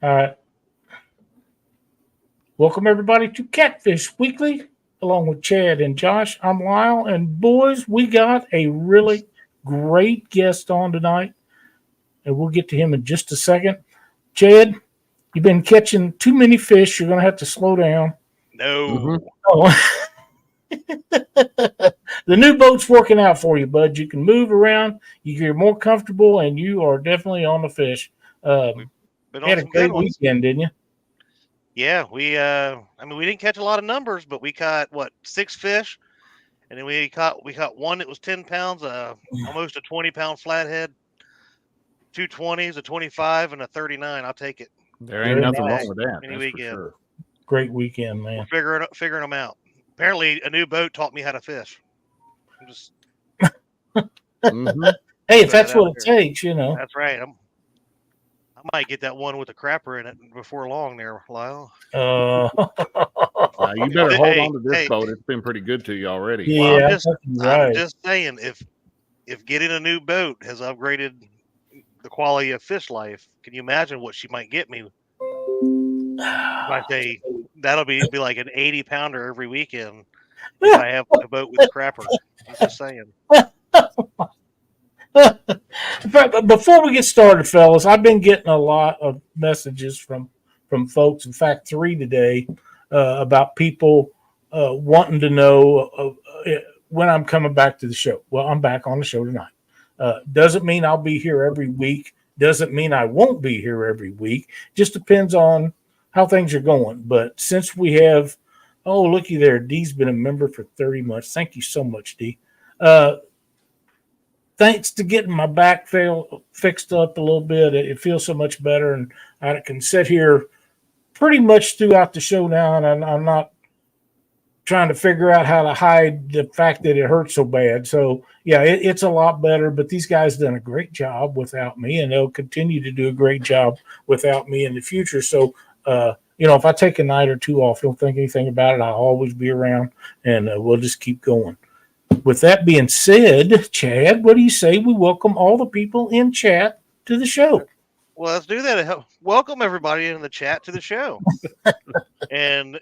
All right. Welcome, everybody, to Catfish Weekly, along with Chad and Josh. I'm Lyle, and boys, we got a really great guest on tonight, and we'll get to him in just a second. Chad, you've been catching too many fish. You're going to have to slow down. No. Mm-hmm. Oh. The new boat's working out for you, bud. You can move around. You're more comfortable, and you are definitely on the fish. Been You on had a some great good ones. weekend, didn't you? Yeah, we we didn't catch a lot of numbers, but we caught 6 fish, and then we caught one that was 10 pounds, almost a 20-pound flathead, 2 20s, a 25, and a 39. I'll take it. There ain't nothing nice. wrong with that. Any That's weekend. for sure. Great weekend, man. We're figuring them out. Apparently, a new boat taught me how to fish. I'm just Mm-hmm. Hey, if that's what it takes, you know. That's right. I might get that one with the crapper in it before long there, Lyle. You better hold on to this boat. It's been pretty good to you already. Yeah, well, I'm just saying, if getting a new boat has upgraded the quality of fish life, can you imagine what she might get me? I say that'll be like an 80-pounder every weekend if I have a boat with a crapper. I'm just saying. Before we get started, fellas, I've been getting a lot of messages from folks. In fact, 3 today about people wanting to know when I'm coming back to the show. Well, I'm back on the show tonight. Doesn't mean I'll be here every week. Doesn't mean I won't be here every week. Just depends on how things are going. But since we have, oh, looky there, Dee's been a member for 30 months. Thank you so much, Dee. Thanks to getting my back fixed up a little bit, it feels so much better, and I can sit here pretty much throughout the show now, and I'm not trying to figure out how to hide the fact that it hurts so bad. So, yeah, it's a lot better, but these guys done a great job without me, and they'll continue to do a great job without me in the future. So, if I take a night or two off, don't think anything about it. I'll always be around, and we'll just keep going. With that being said, Chad, what do you say we welcome all the people in chat to the show? Well, let's do that. Welcome everybody in the chat to the show. And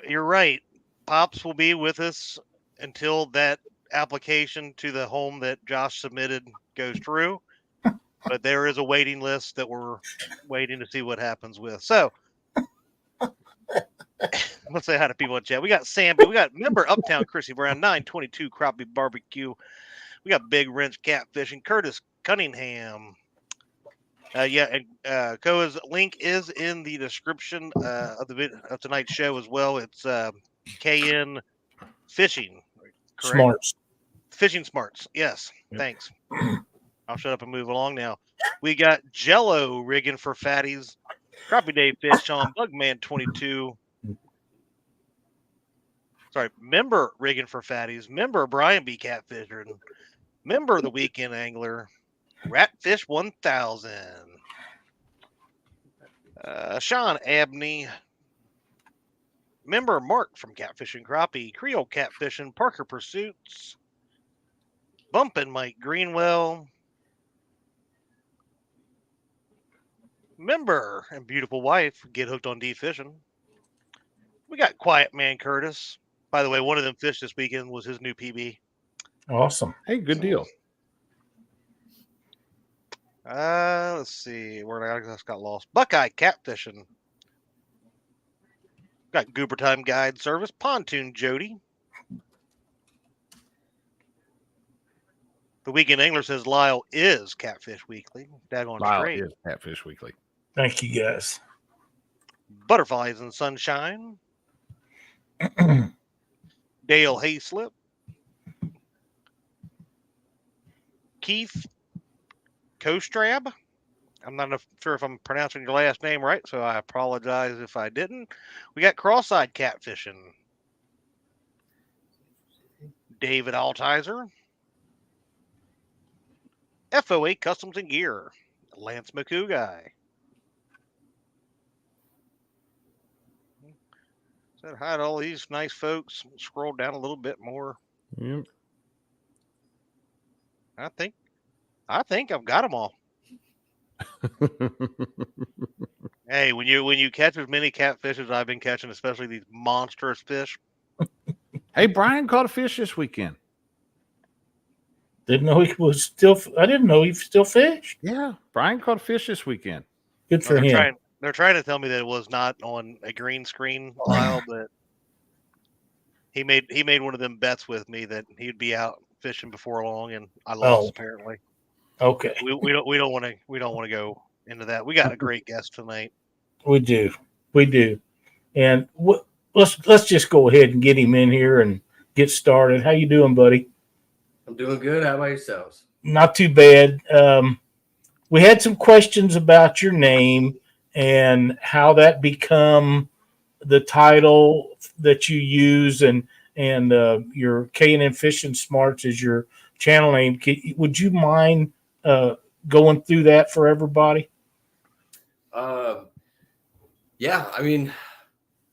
you're right. Pops will be with us until that application to the home that Josh submitted goes through. But there is a waiting list that we're waiting to see what happens with. So let's say hi to people in chat. We got Sam. We got member Uptown Chrissy Brown, 922 Crappie Barbecue. We got Big Wrench Catfishing, Curtis Cunningham. And KOAW's link is in the description of tonight's show as well. It's K&N Fishing. Correct? Smarts. Fishing Smarts. Yes. Yep. Thanks. I'll shut up and move along now. We got Jello rigging for fatties. Crappie Day Fish on Bugman 22. Sorry, member rigging for fatties. Member Brian B. Catfisher. Member the Weekend Angler. Ratfish 1000. Sean Abney. Member Mark from Catfishing Crappie. Creole Catfishing. Parker Pursuits. Bumpin' Mike Greenwell. Member and beautiful wife. Get Hooked on D Fishing. We got Quiet Man Curtis. By the way, one of them fish this weekend was his new PB. Awesome. Hey, good deal. Let's see where I just got lost. Buckeye Catfishing. Got Goober Time Guide Service. Pontoon Jody. The Weekend Angler says Lyle is Catfish Weekly. Daggone Lyle straight. is Catfish Weekly. Thank you, guys. Butterflies and Sunshine. Dale Hayslip. Keith Kostrab. I'm not sure if I'm pronouncing your last name right, so I apologize if I didn't. We got Cross-Eyed Catfishing. David Altizer. FOA Customs and Gear. Lance McCouguy. Said hi to all these nice folks. Scroll down a little bit more. Yep. I think I've got them all. Hey, when you catch as many catfish as I've been catching, especially these monstrous fish. Hey, Brian caught a fish this weekend. Didn't know he was still. I didn't know he still fished. Yeah, Brian caught a fish this weekend. Good for him. They're trying to tell me that it was not on a green screen, Lyle, but he made one of them bets with me that he'd be out fishing before long, and I lost apparently. Okay. We don't want to go into that. We got a great guest tonight. We do, and let's just go ahead and get him in here and get started. How you doing, buddy? I'm doing good. How about yourselves? Not too bad. We had some questions about your name and how that become the title that you use, and your K&N Fishing Smarts is your channel name. Would you mind going through that for everybody? Yeah, I mean,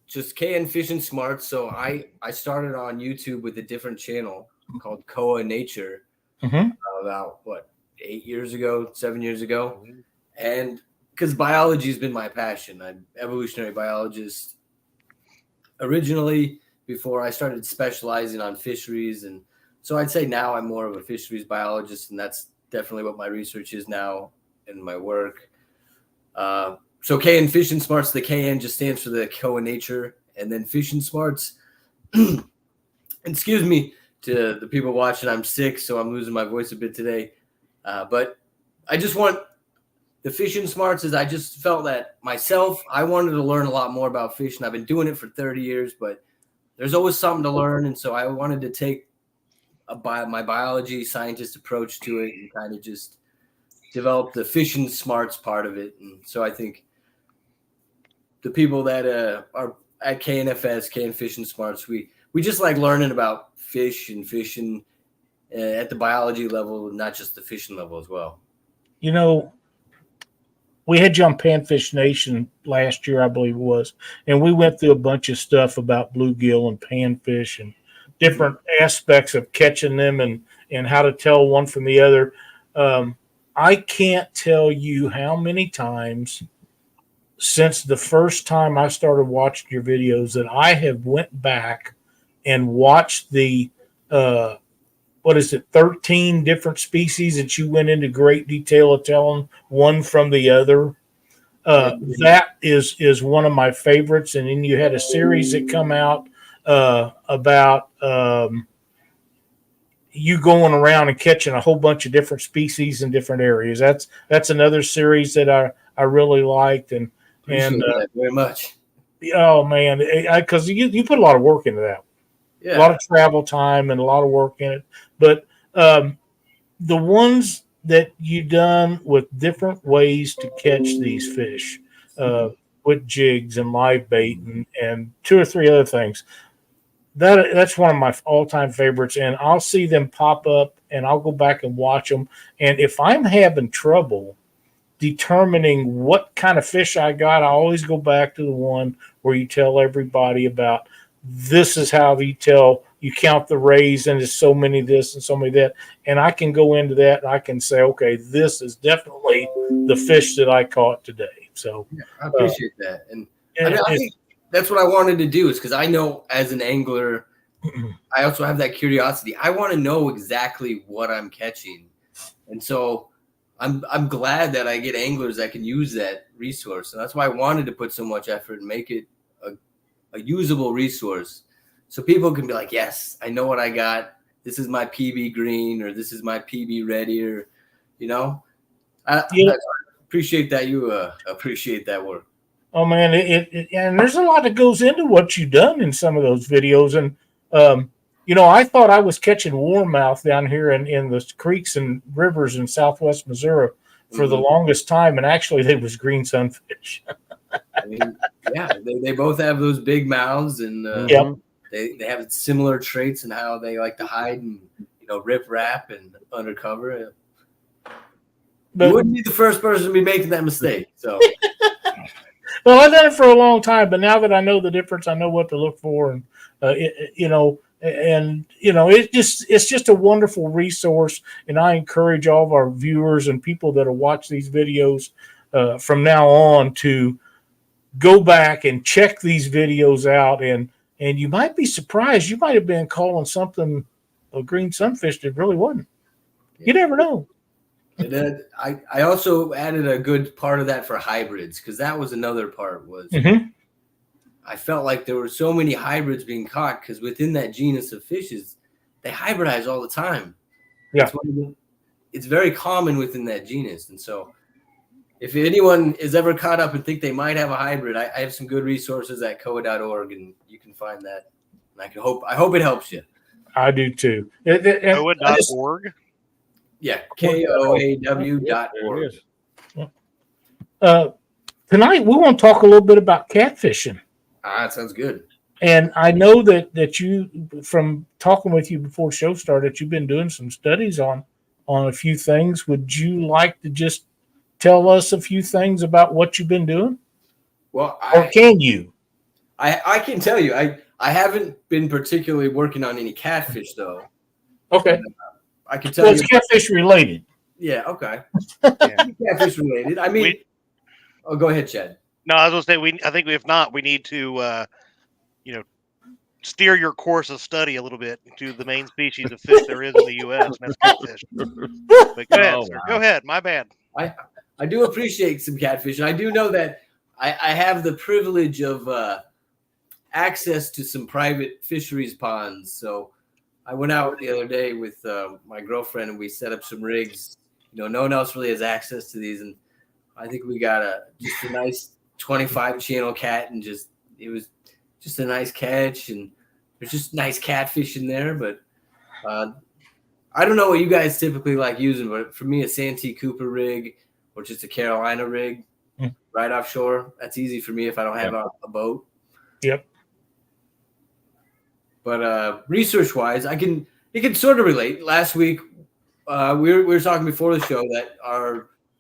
just K&N Fishing Smarts. So I started on YouTube with a different channel called KOAW Nature about 7 years ago. And because biology has been my passion. I'm evolutionary biologist originally before I started specializing on fisheries. And so I'd say now I'm more of a fisheries biologist, and that's definitely what my research is now in my work. So K&N Fishing Smarts, the KN just stands for the KOAW Nature, and then Fishing Smarts. Excuse me to the people watching. I'm sick, so I'm losing my voice a bit today. But I just want the Fishing Smarts is I just felt that myself, I wanted to learn a lot more about fishing. I've been doing it for 30 years, but there's always something to learn. And so I wanted to take my biology scientist approach to it and kind of just develop the Fishing Smarts part of it. And so I think the people that are at KNFS, K&N Fishing Smarts, we just like learning about fish and fishing at the biology level, not just the fishing level as well. You know, we had you on Panfish Nation last year, I believe it was, and we went through a bunch of stuff about bluegill and panfish and different aspects of catching them and how to tell one from the other. I can't tell you how many times since the first time I started watching your videos that I have went back and watched the 13 different species that you went into great detail of telling one from the other. That is one of my favorites. And then you had a series that come out about you going around and catching a whole bunch of different species in different areas. That's another series that I really liked. And Appreciate that very much. Oh man, because you put a lot of work into that. Yeah. A lot of travel time and a lot of work in it. But the ones that you done with different ways to catch these fish, with jigs and live bait and 2 or 3 other things, that's one of my all-time favorites. And I'll see them pop up and I'll go back and watch them. And if I'm having trouble determining what kind of fish I got, I always go back to the one where you tell everybody about this is how you count the rays, and there's so many this and so many that. And I can go into that and I can say, okay, this is definitely the fish that I caught today. So yeah, I appreciate that. And I think that's what I wanted to do, is because I know as an angler, I also have that curiosity. I want to know exactly what I'm catching. And so I'm glad that I get anglers that can use that resource. And that's why I wanted to put so much effort and make it a usable resource, so people can be like, yes, I know what I got. This is my PB green, or this is my PB red ear. I appreciate that you appreciate that work. Oh man, and there's a lot that goes into what you've done in some of those videos. And I thought I was catching warmouth down here in the creeks and rivers in southwest Missouri for the longest time, and actually they was green sunfish. I mean, yeah, they both have those big mouths, and they have similar traits in how they like to hide and rip wrap and undercover. But you wouldn't be the first person to be making that mistake. So, well, I've done it for a long time, but now that I know the difference, I know what to look for, and it's just a wonderful resource. And I encourage all of our viewers and people that will watch these videos from now on to go back and check these videos out, and you might be surprised. You might have been calling something a green sunfish that really wasn't. You never know. And then I also added a good part of that for hybrids, because that was another part was I felt like there were so many hybrids being caught, because within that genus of fishes, they hybridize all the time. Yeah. It's very common within that genus. And so if anyone is ever caught up and think they might have a hybrid, I have some good resources at KOAW.org, and you can find that. And I hope it helps you. I do too. KOAW.org. Yeah, KOAW.org. Tonight we want to talk a little bit about catfishing. That sounds good. And I know that you, from talking with you before the show started, you've been doing some studies on a few things. Would you like to just tell us a few things about what you've been doing? Well, or can you? I can tell you. I haven't been particularly working on any catfish, though. Okay. I can tell you. It's catfish related. Yeah, okay. Yeah. Catfish related. I mean, go ahead, Chad. No, I was going to say, I think if not, we need to, steer your course of study a little bit to the main species of fish there is in the U.S., and that's catfish. But go ahead, sir. Go ahead. My bad. I do appreciate some catfish, and I do know that I have the privilege of access to some private fisheries ponds. So I went out the other day with my girlfriend, and we set up some rigs. No one else really has access to these, and I think we got just a nice 25 channel cat, and it was just a nice catch, and there's just nice catfish in there. But I don't know what you guys typically like using, but for me, a Santee Cooper rig or just a Carolina rig right offshore, that's easy for me if I don't have a boat. Yep. But research-wise, it can sort of relate. Last week, we were talking before the show that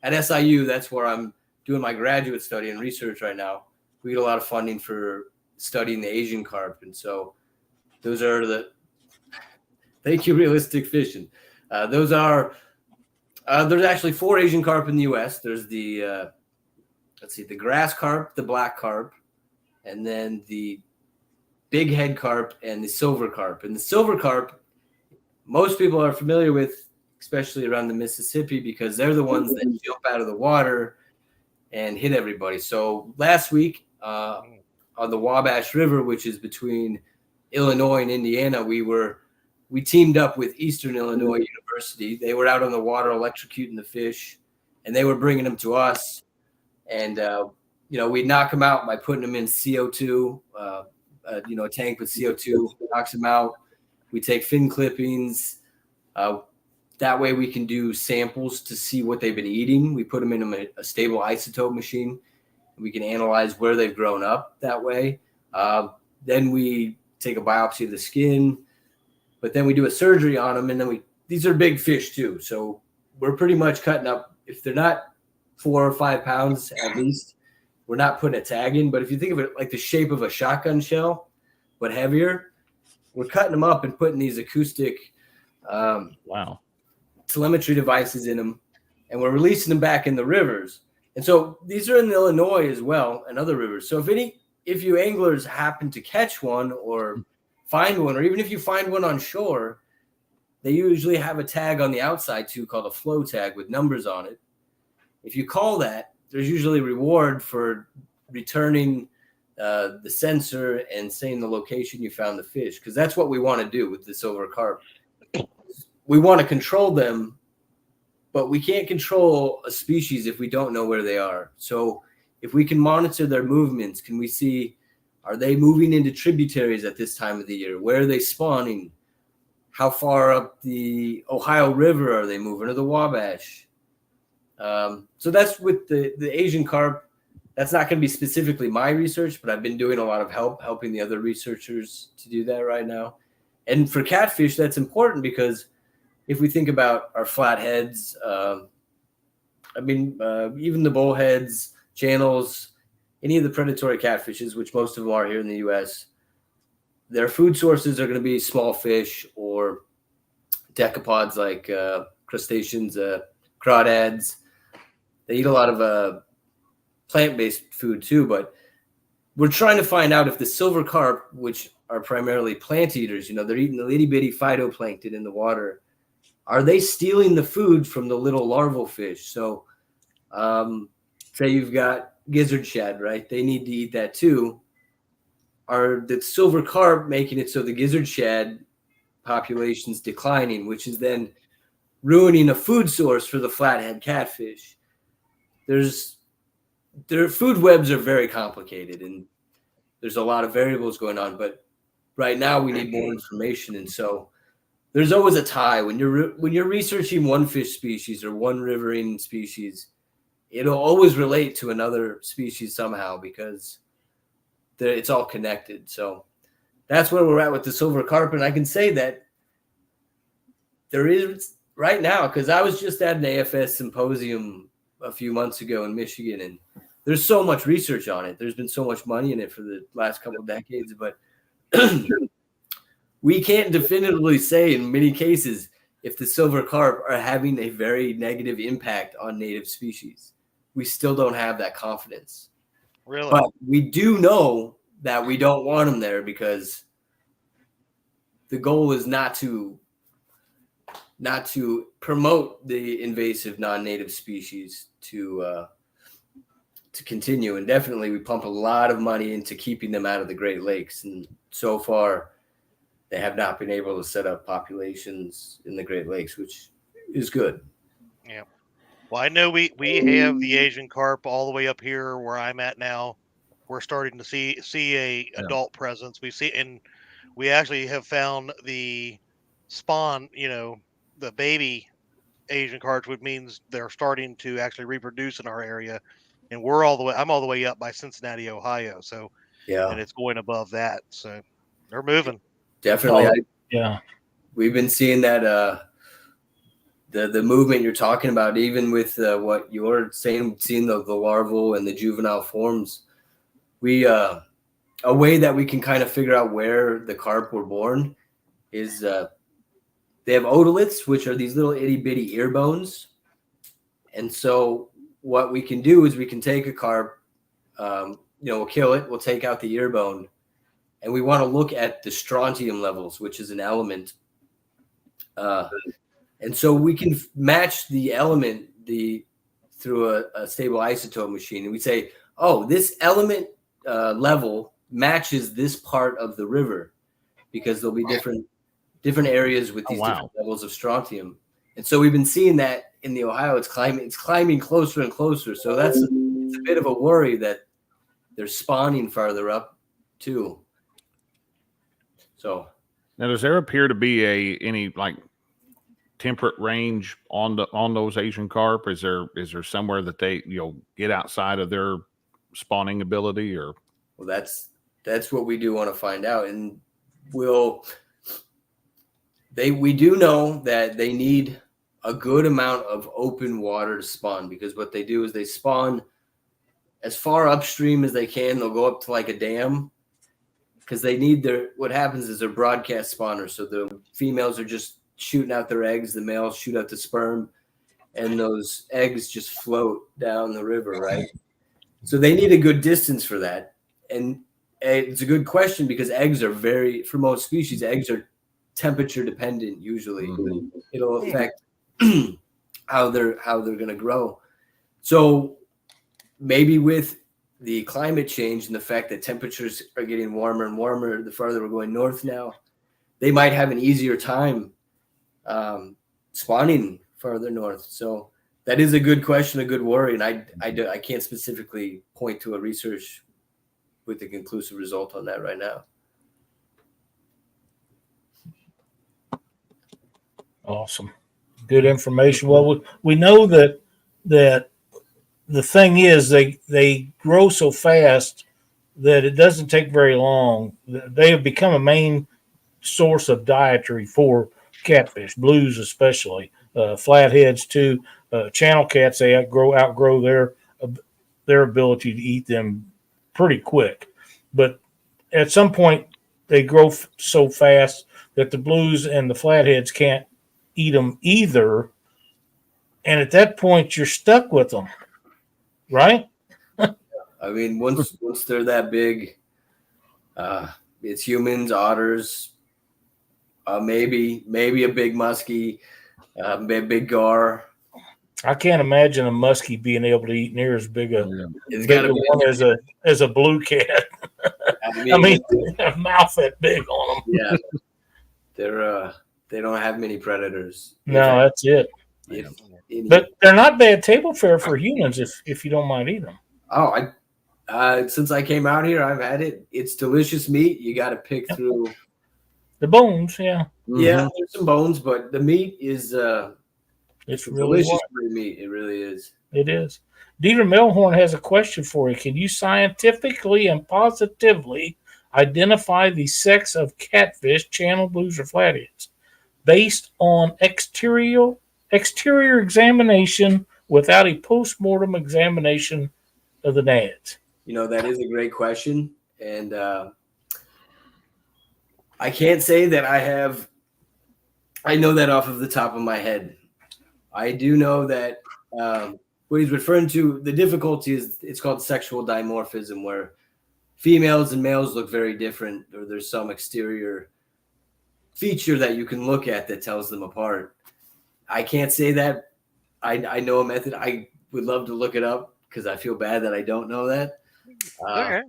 at SIU, that's where I'm doing my graduate study and research right now. We get a lot of funding for studying the Asian carp, and so those are thank you, Realistic Fishing. There's actually 4 Asian carp in the U.S. There's the the grass carp, the black carp, and then the big head carp and the silver carp. And the silver carp, most people are familiar with, especially around the Mississippi, because they're the ones that jump out of the water and hit everybody. So last week on the Wabash River, which is between Illinois and Indiana, we teamed up with Eastern Illinois University. They were out on the water electrocuting the fish, and they were bringing them to us. And we'd knock them out by putting them in CO2, a tank with CO2, knocks them out. We take fin clippings. That way we can do samples to see what they've been eating. We put them in a stable isotope machine. We can analyze where they've grown up that way. Then we take a biopsy of the skin, but then we do a surgery on them. And then these are big fish too. So we're pretty much cutting up, if they're not 4 or 5 pounds at least, we're not putting a tag in. But if you think of it like the shape of a shotgun shell, but heavier, we're cutting them up and putting these acoustic telemetry devices in them, and we're releasing them back in the rivers. And so these are in Illinois as well, and other rivers. So if you anglers happen to catch one or find one, or even if you find one on shore, they usually have a tag on the outside too called a flow tag with numbers on it. If you call that, there's usually a reward for returning the sensor and saying the location you found the fish, because that's what we want to do with the silver carp. We want to control them, but we can't control a species if we don't know where they are. So if we can monitor their movements, can we see, are they moving into tributaries at this time of the year? Where are they spawning? How far up the Ohio River are they moving, or the Wabash? So that's with the Asian carp. That's not going to be specifically my research, but I've been doing a lot of helping the other researchers to do that right now. And for catfish, that's important because if we think about our flatheads, even the bullheads, channels, any of the predatory catfishes, which most of them are here in the U.S., their food sources are going to be small fish or decapods like crustaceans, crawdads. They eat a lot of plant-based food too, but we're trying to find out if the silver carp, which are primarily plant eaters, they're eating the itty bitty phytoplankton in the water. Are they stealing the food from the little larval fish? So say you've got gizzard shad, right? They need to eat that too. Are the silver carp making it so the gizzard shad population's declining, which is then ruining a food source for the flathead catfish? Their food webs are very complicated, and there's a lot of variables going on, but right now we need more information. And so there's always a tie when you're researching one fish species or one riverine species. It'll always relate to another species somehow because it's all connected. So that's where we're at with the silver carp. And I can say that there is right now, because I was just at an AFS symposium a few months ago in Michigan, and there's so much research on it. There's been so much money in it for the last couple of decades, but we can't definitively say in many cases if the silver carp are having a very negative impact on native species. We still don't have that confidence. Really? But we do know that we don't want them there because the goal is not to promote the invasive non-native species to continue. And definitely we pump a lot of money into keeping them out of the Great Lakes. And so far they have not been able to set up populations in the Great Lakes, which is good. Yeah. Well, I know we have the Asian carp all the way up here where I'm at now. We're starting to see a adult presence. We actually have found the spawn, the baby Asian carps, which means they're starting to actually reproduce in our area. And I'm all the way up by Cincinnati, Ohio. So Yeah. And it's going above that. So they're moving. Definitely. Yeah. We've been seeing that the movement you're talking about, even with what you're saying, seeing the larval and the juvenile forms. We a way that we can kind of figure out where the carp were born is they have otoliths, which are these little itty bitty ear bones. And so what we can do is we can take a carp, we'll kill it, we'll take out the ear bone, and we want to look at the strontium levels, which is an element. And so we can match the element through a stable isotope machine. And we say, oh, this element level matches this part of the river because there'll be different areas with these different levels of strontium. And so we've been seeing that in the Ohio. It's climbing closer and closer. So it's a bit of a worry that they're spawning farther up too. So now, does there appear to be any like temperate range on those Asian carp? Is there somewhere that they get outside of their spawning ability? Or well, that's what we do want to find out. And we do know that they need a good amount of open water to spawn, because what they do is they spawn as far upstream as they can. They'll go up to like a dam because they need what happens is they're broadcast spawners. So the females are just shooting out their eggs, the males shoot out the sperm, and those eggs just float down the river, right? So they need a good distance for that. And it's a good question because eggs are for most species, eggs are temperature dependent usually. Mm-hmm. It'll affect how they're going to grow. So maybe with the climate change and the fact that temperatures are getting warmer and warmer the farther we're going north now, they might have an easier time spawning farther north. So that is a good question, a good worry, and I can't specifically point to a research with a conclusive result on that right now. Awesome. Good information. Well, we know that the thing is they grow so fast that it doesn't take very long. They have become a main source of dietary for catfish, blues especially, flatheads too, channel cats. They outgrow their ability to eat them pretty quick. But at some point, they grow so fast that the blues and the flatheads can't eat them either. And at that point, you're stuck with them, right? I mean, once they're that big, it's humans, otters, maybe a big muskie, big gar. I can't imagine a muskie being able to eat near as big a It's got to be one as a blue cat. I mean, a mouth that big on them. Yeah, they don't have many predators. No, that's it. But they're not bad table fare for humans if you don't mind eating them. Oh, since I came out here, I've had it. It's delicious meat. You got to pick through the bones. Yeah, yeah, there's some bones, but the meat is it's really delicious meat. It really is. It is. Dieter Melhorn has a question for you. Can you scientifically and positively identify the sex of catfish, channel blues, or flatheads based on exterior examination without a post-mortem examination of the nads? You know, that is a great question. And I can't say that I know that off of the top of my head. I do know that what he's referring to, the difficulty is it's called sexual dimorphism, where females and males look very different, or there's some exterior feature that you can look at that tells them apart. I can't say that. I know a method. I would love to look it up because I feel bad that I don't know that. Okay.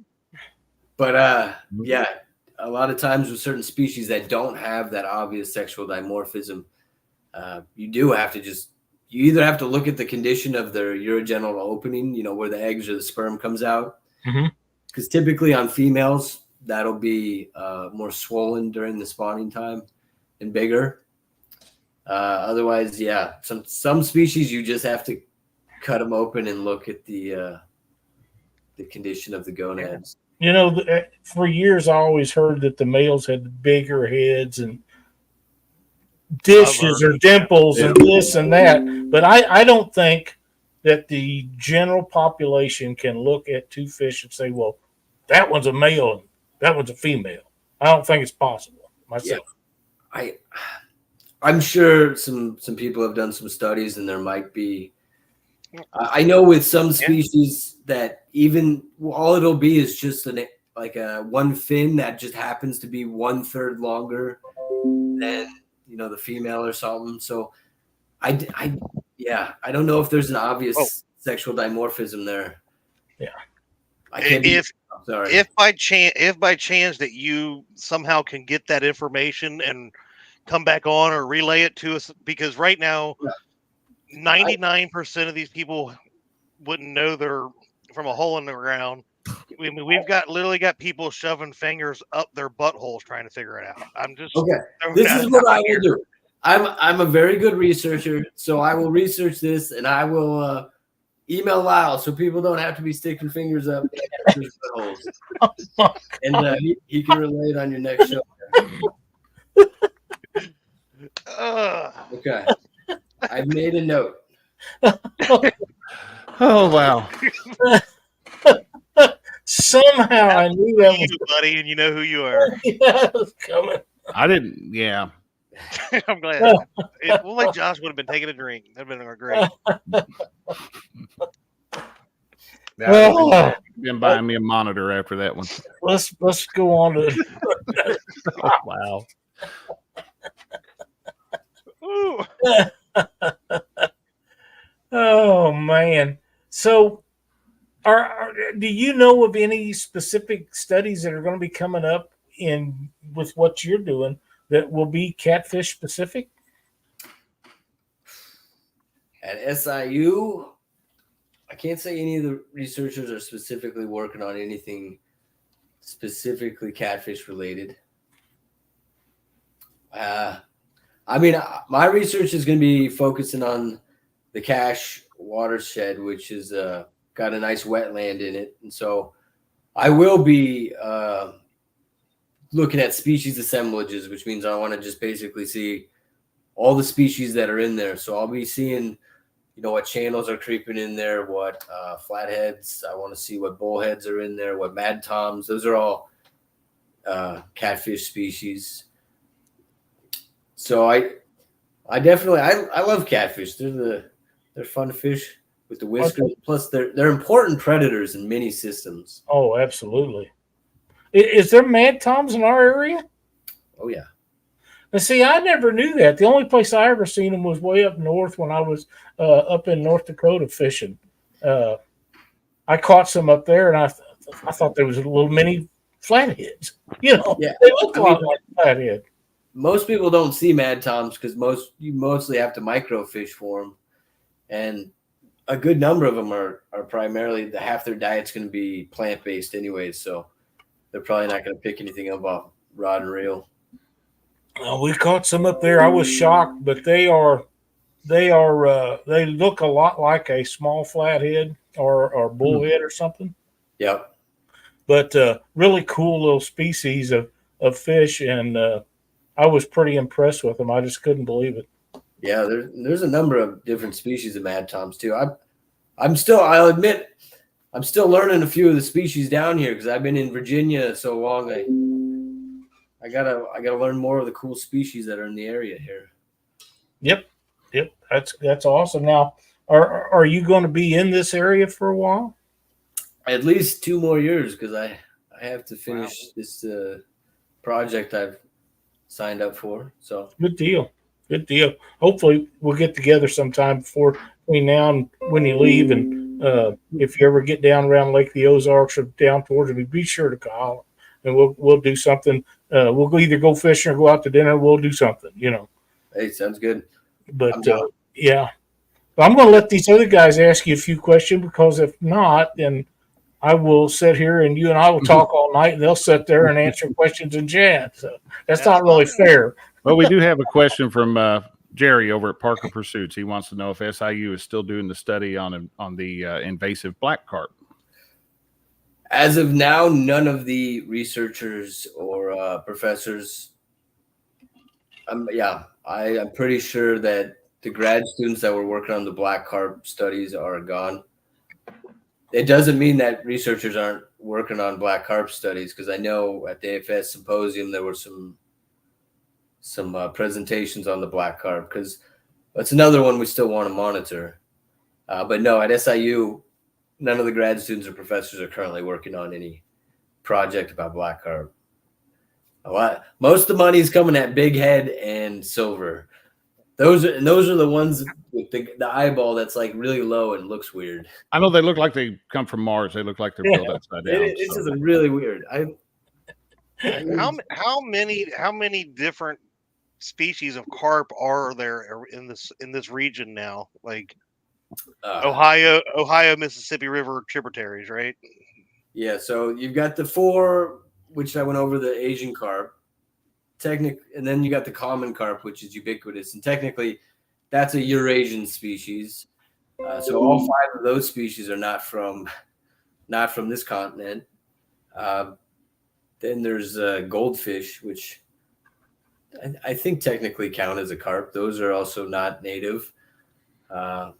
But yeah, a lot of times with certain species that don't have that obvious sexual dimorphism, you either have to look at the condition of their urogenital opening, where the eggs or the sperm comes out. Because typically on females, that'll be more swollen during the spawning time and bigger. Otherwise, yeah, some species you just have to cut them open and look at the condition of the gonads. For years I always heard that the males had bigger heads and dishes or dimples and this and that, but I don't think that the general population can look at two fish and say, well, that one's a male and that one's a female. I don't think it's possible myself. Yeah. I'm sure some people have done some studies, and there might be. I know with some species that even all it'll be is just like a one fin that just happens to be 1/3 longer than the female or something. So I don't know if there's an obvious sexual dimorphism there. Yeah, I can't. Sorry. If by chance that you somehow can get that information and come back on or relay it to us, because right now 99% of these people wouldn't know they're from a hole in the ground. I mean, we've literally got people shoving fingers up their buttholes trying to figure it out. I'm just okay. This is what I will do. I'm a very good researcher, so I will research this and I will email Lyle so people don't have to be sticking fingers up their buttholes. And he can relate on your next show. Okay. I've made a note. Oh, wow. Somehow I knew that was buddy, and you know who you are. it was coming. I didn't, yeah. I'm glad. Well, like Josh would have been taking a drink. That'd have been great. Been buying me a monitor after that one. Let's go on to Oh, wow. Oh man. So do you know of any specific studies that are going to be coming up with what you're doing that will be catfish specific? At SIU, I can't say any of the researchers are specifically working on anything specifically catfish related. I mean, my research is going to be focusing on the Cache watershed, which is got a nice wetland in it. And so I will be looking at species assemblages, which means I want to just basically see all the species that are in there. So I'll be seeing, what channels are creeping in there, what flatheads. I want to see what bullheads are in there, what mad toms. Those are all catfish species. So I definitely I love catfish. They're fun fish with the whiskers. Plus, they're important predators in many systems. Oh, absolutely. Is there mad toms in our area? Oh yeah. And see, I never knew that. The only place I ever seen them was way up north when I was up in North Dakota fishing. I caught some up there, and I thought there was little mini flatheads. You know, Yeah, they look a lot like flathead. Most people don't see mad toms because you mostly have to microfish for them, and a good number of them are primarily half their diet's going to be plant based anyways, so they're probably not going to pick anything up off rod and reel. We caught some up there. I was shocked, but they look a lot like a small flathead or bullhead or something. Yep. But really cool little species of fish, and I was pretty impressed with them. I just couldn't believe it. Yeah, there's a number of different species of mad toms too. I'll admit, I'm still learning a few of the species down here because I've been in Virginia so long. I gotta learn more of the cool species that are in the area here. Yep. That's awesome. Now, are you going to be in this area for a while? At least 2 more years because I have to finish this project I've signed up for. So good deal. Hopefully, we'll get together sometime between now and when you leave. And if you ever get down around Lake the Ozarks or down towards me, be sure to call, and we'll do something. We'll either go fishing or go out to dinner. We'll do something, you know. Hey, sounds good. But yeah, I'm going to let these other guys ask you a few questions because if not, then I will sit here and you and I will talk all night, and they'll sit there and answer questions and chat. So that's not really fair. Well, we do have a question from Jerry over at Parker Pursuits. He wants to know if SIU is still doing the study on the invasive black carp. As of now, none of the researchers or professors. I'm pretty sure that the grad students that were working on the black carp studies are gone. It doesn't mean that researchers aren't working on black carp studies, because I know at the AFS symposium there were some presentations on the black carp, because that's another one we still want to monitor. But no, at SIU, none of the grad students or professors are currently working on any project about black carp. Most of the money is coming at big head and silver. Those are the ones with the eyeball that's like really low and looks weird. I know they look like they come from Mars. They look like they're built upside down. It's just really weird. How many different species of carp are there in this region now? Like Ohio, Mississippi River tributaries, right? Yeah, so you've got the 4, which I went over, the Asian carp, and then you got the common carp, which is ubiquitous, and technically that's a Eurasian species. So all 5 of those species are not from this continent. Then there's goldfish, which I think technically count as a carp. Those are also not native. Yeah,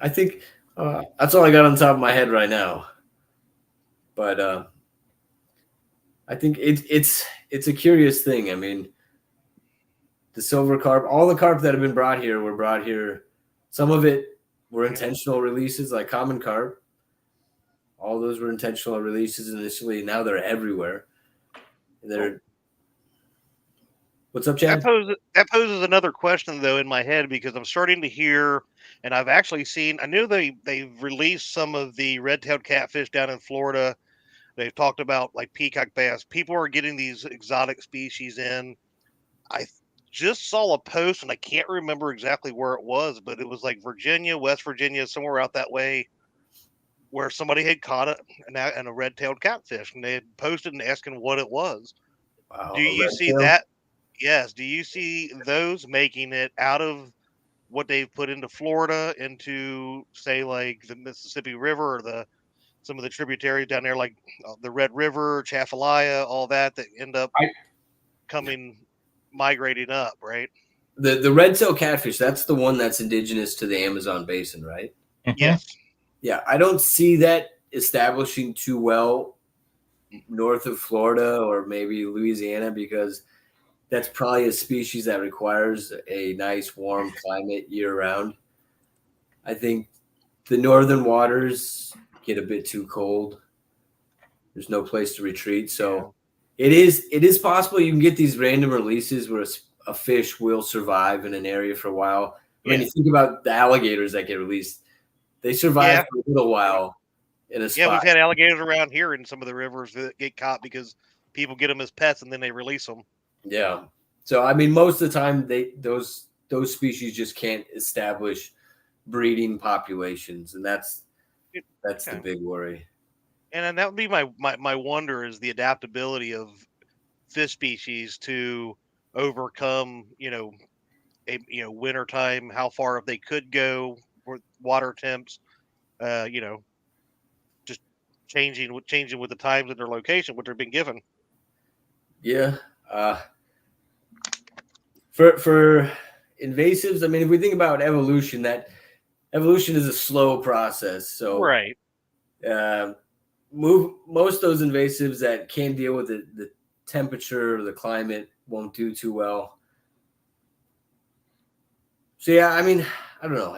I think that's all I got on top of my head right now. But I think it's a curious thing. I mean, the silver carp, all the carp that have been brought here were brought here. Some of it were intentional releases, like common carp. All those were intentional releases initially. Now they're everywhere. What's up, Chad? That poses another question though in my head, because I'm starting to hear, and I've actually seen. I knew they've released some of the red-tailed catfish down in Florida. They've talked about like peacock bass. People are getting these exotic species in. I just saw a post, and I can't remember exactly where it was, but it was like Virginia, West Virginia, somewhere out that way, where somebody had caught a red-tailed catfish, and they had posted and asking what it was. Wow, do you see that? Yes. Do you see those making it out of what they've put into Florida into, say, like the Mississippi River or some of the tributaries down there, like the Red River, Chafalaya, all that end up migrating up, right? The red-tailed catfish, that's the one that's indigenous to the Amazon basin, right? Yes. Yeah, I don't see that establishing too well north of Florida or maybe Louisiana, because that's probably a species that requires a nice warm climate year round. I think the northern waters get a bit too cold. There's no place to retreat. So it is possible you can get these random releases where a fish will survive in an area for a while. I mean, you think about the alligators that get released. They survive for a little while in a spot. Yeah, we've had alligators around here in some of the rivers that get caught because people get them as pets and then they release them. Yeah. So, I mean, most of the time, those species just can't establish breeding populations, and that's the big worry. And then that would be my wonder is the adaptability of fish species to overcome, wintertime, how far if they could go with water temps, just changing with the times and their location, what they're being given. Yeah. For invasives, I mean, if we think about evolution, that evolution is a slow process. So right. Most of those invasives that can't deal with the temperature or the climate won't do too well. So yeah, I mean, I don't know.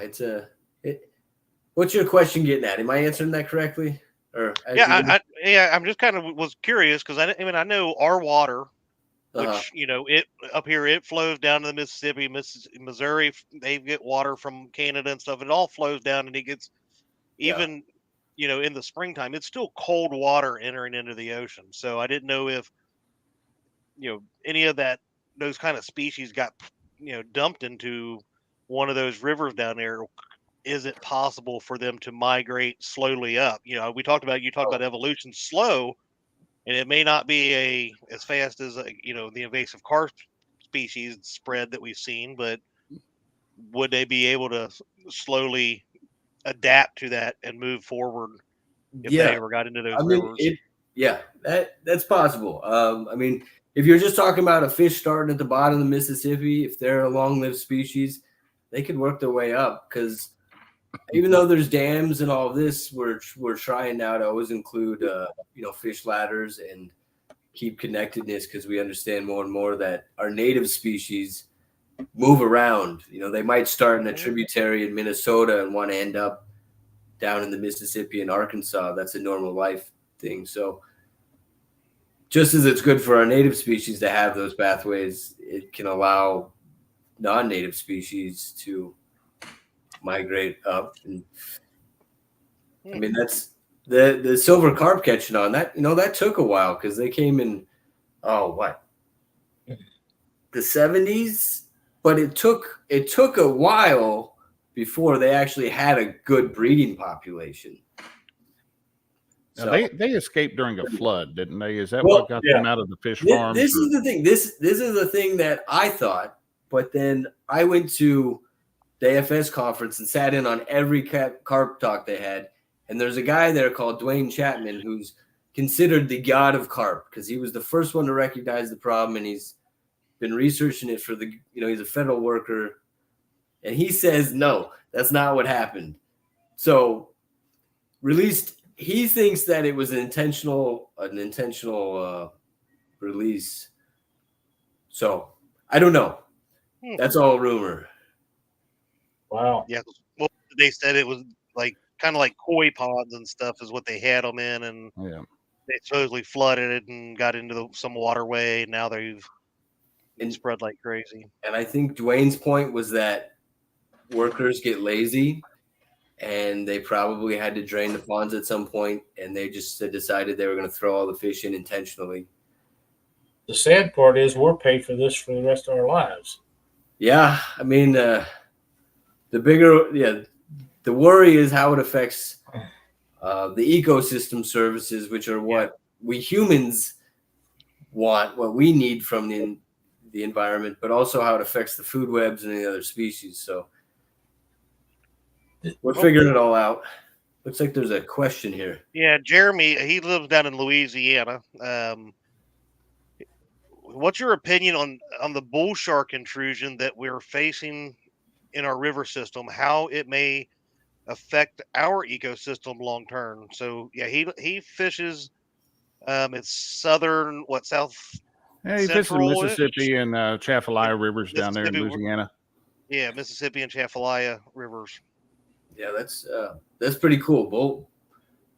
What's your question getting at? Am I answering that correctly? Or I'm just kind of was curious because I know our water, which it up here it flows down to the Mississippi, Missouri. They get water from Canada and stuff. It all flows down, and it gets even in the springtime. It's still cold water entering into the ocean. So I didn't know if any of those kind of species got dumped into one of those rivers down there. Is it possible for them to migrate slowly up? You talked about evolution slow, and it may not be as fast as the invasive carp species spread that we've seen, but would they be able to slowly adapt to that and move forward if they ever got into those rivers? That's possible. I mean, if you're just talking about a fish starting at the bottom of the Mississippi, if they're a long-lived species, they could work their way up, because even though there's dams and all of this, we're trying now to always include fish ladders and keep connectedness, because we understand more and more that our native species move around. They might start in a tributary in Minnesota and want to end up down in the Mississippi and Arkansas. That's a normal life thing. So just as it's good for our native species to have those pathways, it can allow non-native species to migrate up. And I mean, that's the silver carp catching on that. That took a while, because they came in the 70s, but it took a while before they actually had a good breeding population. So they escaped during a flood, didn't they? Is that what got them out of the fish farms? This is the thing. This is the thing that I thought, but then I went to the AFS conference and sat in on every carp talk they had. And there's a guy there called Dwayne Chapman, who's considered the god of carp, because he was the first one to recognize the problem, and he's been researching it for he's a federal worker. And he says, no, that's not what happened. So he thinks that it was an intentional release. So I don't know. That's all rumor. Wow. Yeah. Well, they said it was kind of like koi ponds and stuff is what they had them in, and they supposedly flooded it and got into some waterway. And now they've spread like crazy. And I think Dwayne's point was that workers get lazy, and they probably had to drain the ponds at some point, and they just decided they were going to throw all the fish in intentionally. The sad part is we're paid for this for the rest of our lives. Yeah, I mean, the worry is how it affects the ecosystem services, which are what we humans want, what we need from the environment, but also how it affects the food webs and the other species. So we're figuring it all out. Looks like there's a question here. Yeah, Jeremy, he lives down in Louisiana. What's your opinion on the bull shark intrusion that we're facing in our river system? How it may affect our ecosystem long term? So yeah, he fishes. It's south Hey, this is Central-ish. Mississippi and Chaffalaya Rivers down there in Mississippi- Louisiana. Yeah, Mississippi and Chaffalaya rivers. Yeah, that's pretty cool.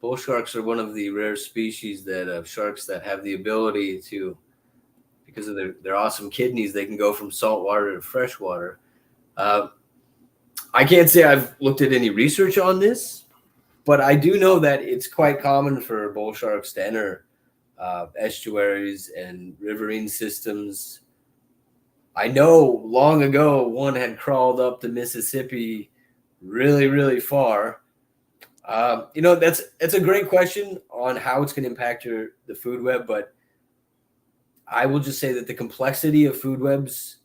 Bull sharks are one of the rare species that of sharks that have the ability to, because of their awesome kidneys, they can go from saltwater to freshwater. I can't say I've looked at any research on this, but I do know that it's quite common for bull sharks to enter estuaries and riverine systems. I know long ago one had crawled up the Mississippi really, really far. That's a great question on how it's going to impact the food web, but I will just say that the complexity of food webs,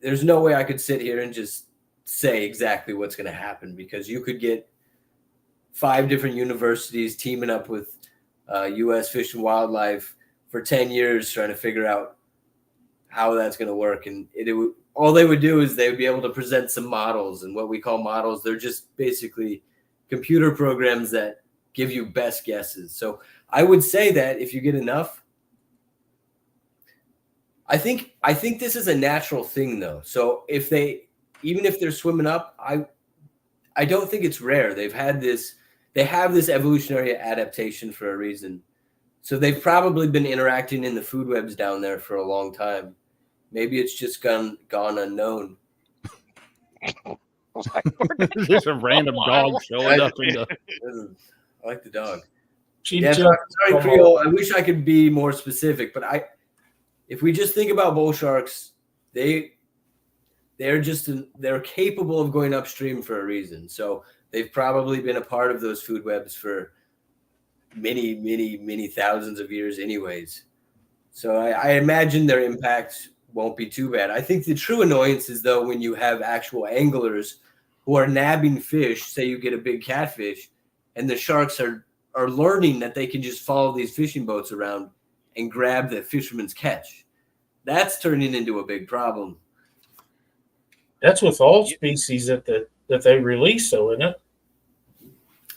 there's no way I could sit here and just say exactly what's going to happen, because you could get 5 different universities teaming up with U.S. Fish and Wildlife for 10 years trying to figure out how that's going to work. And all they would do is they would be able to present some models, and what we call models, they're just basically computer programs that give you best guesses. So I would say that if you get enough, I think this is a natural thing though. So even if they're swimming up, I don't think it's rare. They have this evolutionary adaptation for a reason. So they've probably been interacting in the food webs down there for a long time. Maybe it's just gone unknown. Just a random dog showing up in the. I like the dog. Yeah, Sorry, Creole. I wish I could be more specific, but if we just think about bull sharks, they're capable of going upstream for a reason. So they've probably been a part of those food webs for many, many, many thousands of years anyways. So I imagine their impact won't be too bad. I think the true annoyance is though when you have actual anglers who are nabbing fish, say you get a big catfish, and the sharks are learning that they can just follow these fishing boats around and grab the fisherman's catch. That's turning into a big problem. That's with all species that they release, though, isn't it?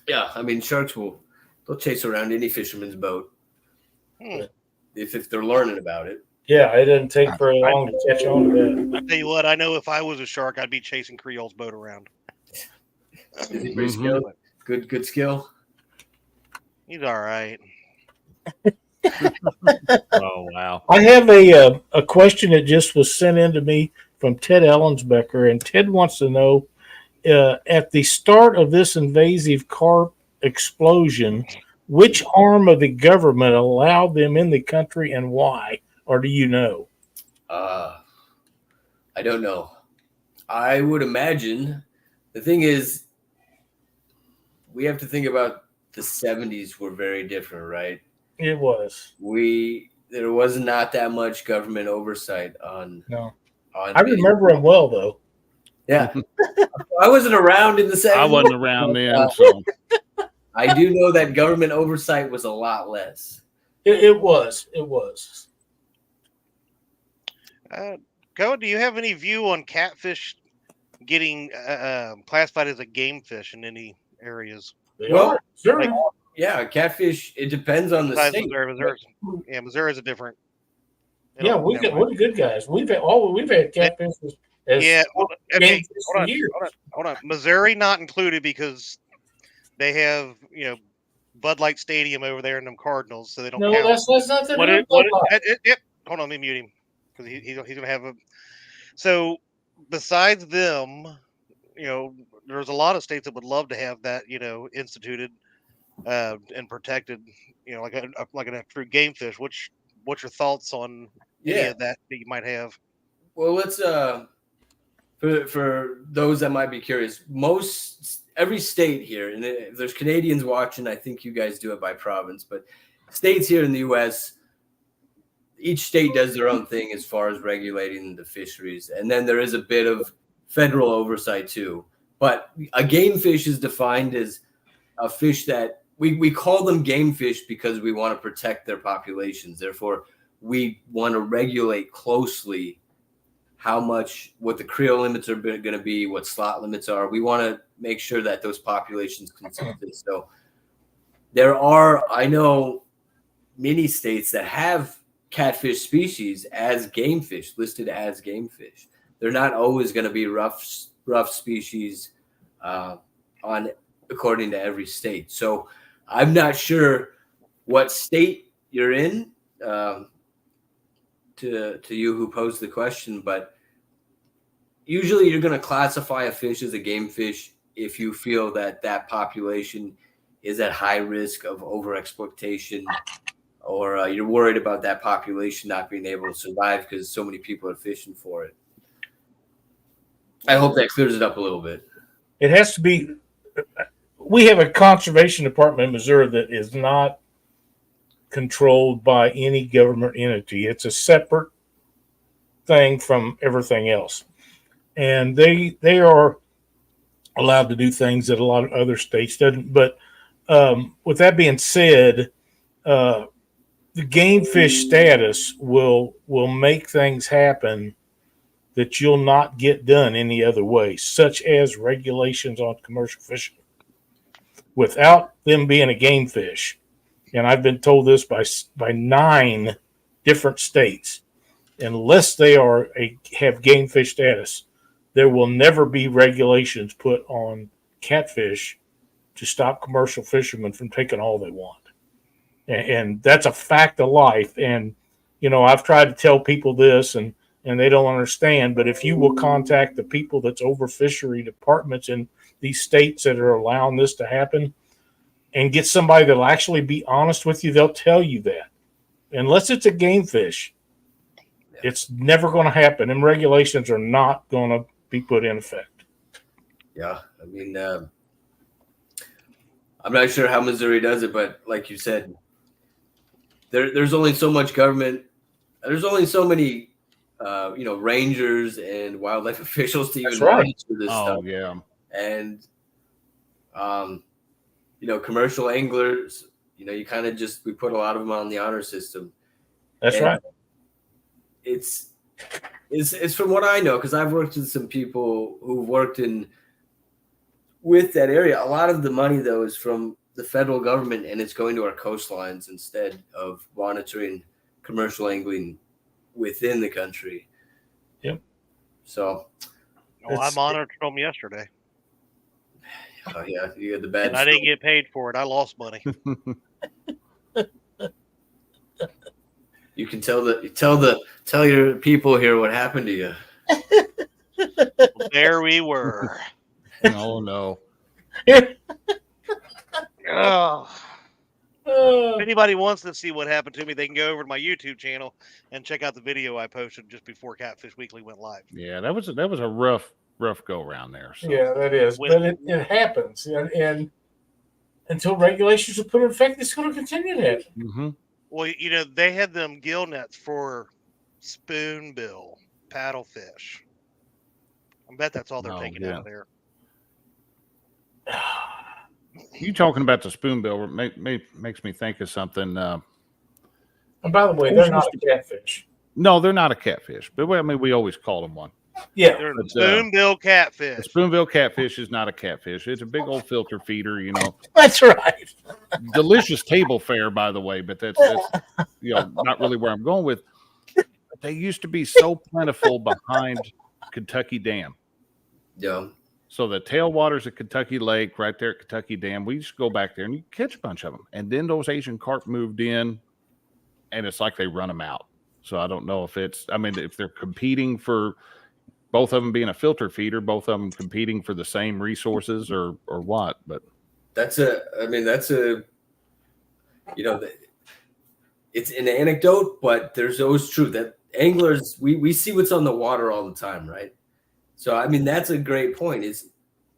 Yeah, I mean, sharks they'll chase around any fisherman's boat if they're learning about it. Yeah, it doesn't take very long to catch on to that. I tell you what, I know if I was a shark, I'd be chasing Creole's boat around. Is he pretty skilled? Good skill. He's all right. Oh wow! I have a question that just was sent in to me from Ted Ellensbecker, and Ted wants to know at the start of this invasive carp explosion, which arm of the government allowed them in the country and why? Or do you know? I don't know. I would imagine the thing is we have to think about the 70s were very different, right? It was. There was not that much government oversight on. No. I remember him well though. Yeah. I wasn't around in the 70s. I wasn't around then, so I do know that government oversight was a lot less. It was. It was. Go. Do you have any view on catfish getting classified as a game fish in any areas? Well, sure. Like, yeah, catfish. It depends on the state. Missouri is a different. Yeah, we're the good guys. We've had catfish as okay. Hold on. Missouri not included because they have Bud Light Stadium over there in them Cardinals, so they don't. No, count. that's not the. Hold on, let me mute him because he's gonna have a. So besides them, there's a lot of states that would love to have that instituted and protected. Like a true game fish. What's your thoughts on any of that you might have? Well, let's for those that might be curious, every state here, and if there's Canadians watching, I think you guys do it by province, but states here in the U.S., each state does their own thing as far as regulating the fisheries, and then there is a bit of federal oversight too. But a game fish is defined as a fish that we call them game fish because we want to protect their populations. Therefore, we want to regulate closely what the creel limits are going to be, what slot limits are. We want to make sure that those populations consistent. So I know many states that have catfish species as game fish, listed as game fish. They're not always going to be rough species on according to every state. So I'm not sure what state you're in, to you who posed the question, but usually you're going to classify a fish as a game fish if you feel that that population is at high risk of overexploitation, or you're worried about that population not being able to survive because so many people are fishing for it. I hope that clears it up a little bit. It has to be. We have a conservation department in Missouri that is not controlled by any government entity. It's a separate thing from everything else. And they are allowed to do things that a lot of other states doesn't. But with that being said, the game fish status will make things happen that you'll not get done any other way, such as regulations on commercial fishing. Without them being a game fish, and I've been told this by 9 different states, unless they have game fish status, there will never be regulations put on catfish to stop commercial fishermen from taking all they want. And that's a fact of life. And, you know, I've tried to tell people this and they don't understand, but if you will contact the people that's over fishery departments in these states that are allowing this to happen and get somebody that'll actually be honest with you, they'll tell you that. Unless it's a game fish, it's never going to happen. And regulations are not going to be put in effect. Yeah. I mean, I'm not sure how Missouri does it, but like you said, there's only so much government. There's only so many, rangers and wildlife officials to even monitor this stuff. Yeah. And, commercial anglers, you kind of we put a lot of them on the honor system. That's right. It's from what I know, because I've worked with some people who've worked with that area. A lot of the money, though, is from the federal government, and it's going to our coastlines instead of monitoring commercial angling within the country. Yep. So, I monitored them yesterday. Oh yeah, you had the bad. And I didn't get paid for it. I lost money. You can tell your people here what happened to you. There we were. Oh no. Oh. If anybody wants to see what happened to me, they can go over to my YouTube channel and check out the video I posted just before Catfish Weekly went live. Yeah, that was a rough go around there. So. Yeah, that is. But it happens. And until regulations are put in effect, it's going to continue to happen. Mm-hmm. Well, they had them gill nets for spoonbill paddlefish. I bet that's all they're taking out of there. You talking about the spoonbill makes me think of something. And by the way, they're not a catfish. No, they're not a catfish. But we always call them one. Yeah, they're a spoonbill catfish. The spoonbill catfish is not a catfish. It's a big old filter feeder. That's right. Delicious table fare, by the way. But that's not really where I'm going with. They used to be so plentiful behind Kentucky Dam. Yeah. So the tailwaters at Kentucky Lake, right there at Kentucky Dam, we used to go back there and you catch a bunch of them. And then those Asian carp moved in, and it's like they run them out. So I don't know if if they're competing for both of them being a filter feeder, both of them competing for the same resources or what. But it's an anecdote, but there's always truth that anglers, we see what's on the water all the time, right? So, that's a great point is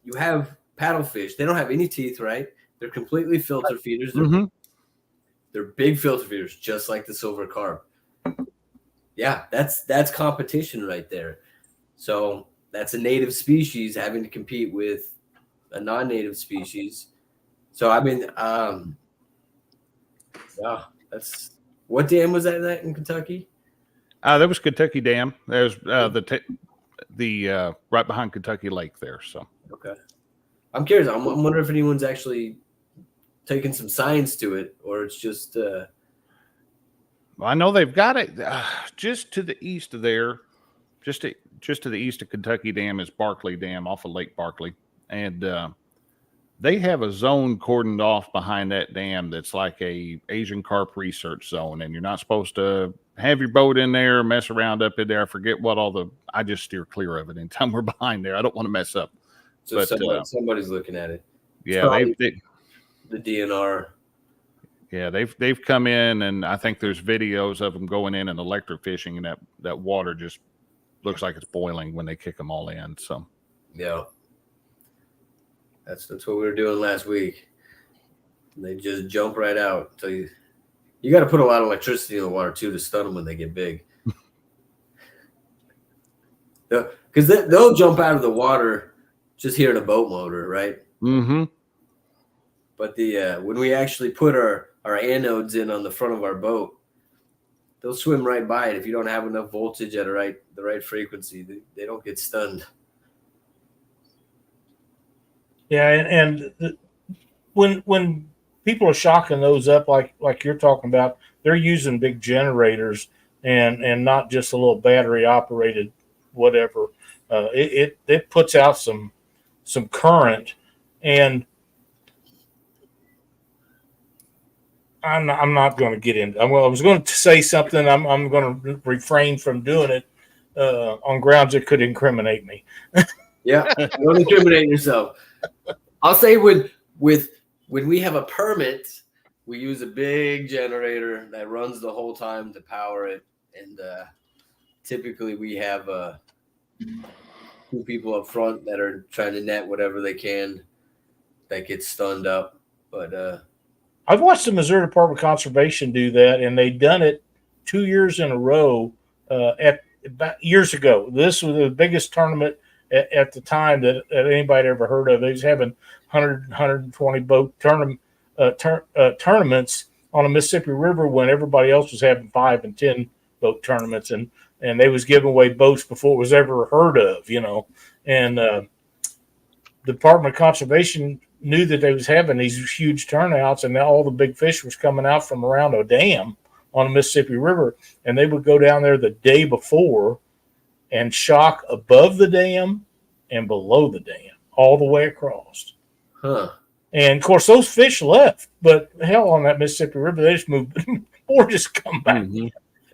you have paddlefish. They don't have any teeth, right? They're completely filter feeders. They're big filter feeders, just like the silver carp. Yeah, that's competition right there. So that's a native species having to compete with a non-native species. So, that's what dam was that in Kentucky? That was Kentucky Dam. There's the right behind Kentucky Lake there. So okay, I'm curious. I'm wondering if anyone's actually taken some science to it, or it's just I know they've got it just to the east of there, just to the east of Kentucky Dam is Barkley Dam off of Lake Barkley, and they have a zone cordoned off behind that dam that's like a Asian carp research zone, and you're not supposed to have your boat in there, mess around up in there. I forget what I just steer clear of it anytime we're behind there. I don't want to mess up. So But somebody's looking at it. Yeah, The DNR. Yeah, they've come in, and I think there's videos of them going in and electric fishing, and that water just looks like it's boiling when they kick them all in. So yeah, that's what we were doing last week. They just jump right out. So you got to put a lot of electricity in the water too to stun them when they get big. Because they'll jump out of the water just hearing a boat motor, right? Mm-hmm. But when we actually put our anodes in on the front of our boat, they'll swim right by it. If you don't have enough voltage at the right frequency, they don't get stunned. Yeah, and when people are shocking those up like you're talking about, they're using big generators and not just a little battery operated whatever. It puts out some current, and I'm not going to get into. I was going to say something. I'm going to refrain from doing it on grounds that could incriminate me. Yeah, don't incriminate yourself. I'll say when we have a permit, we use a big generator that runs the whole time to power it, and typically we have 2 people up front that are trying to net whatever they can that gets stunned up. But I've watched the Missouri Department of Conservation do that, and they've done it 2 years in a row. About years ago, this was the biggest tournament at the time that anybody ever heard of. They was having 100, 120 boat tournaments on the Mississippi River when everybody else was having 5 and 10 boat tournaments, and they was giving away boats before it was ever heard of, And the Department of Conservation knew that they was having these huge turnouts, and all the big fish was coming out from around a dam on the Mississippi River, and they would go down there the day before and shock above the dam and below the dam all the way across. Huh. And of course those fish left, but hell, on that Mississippi River they just moved or just come back. Mm-hmm.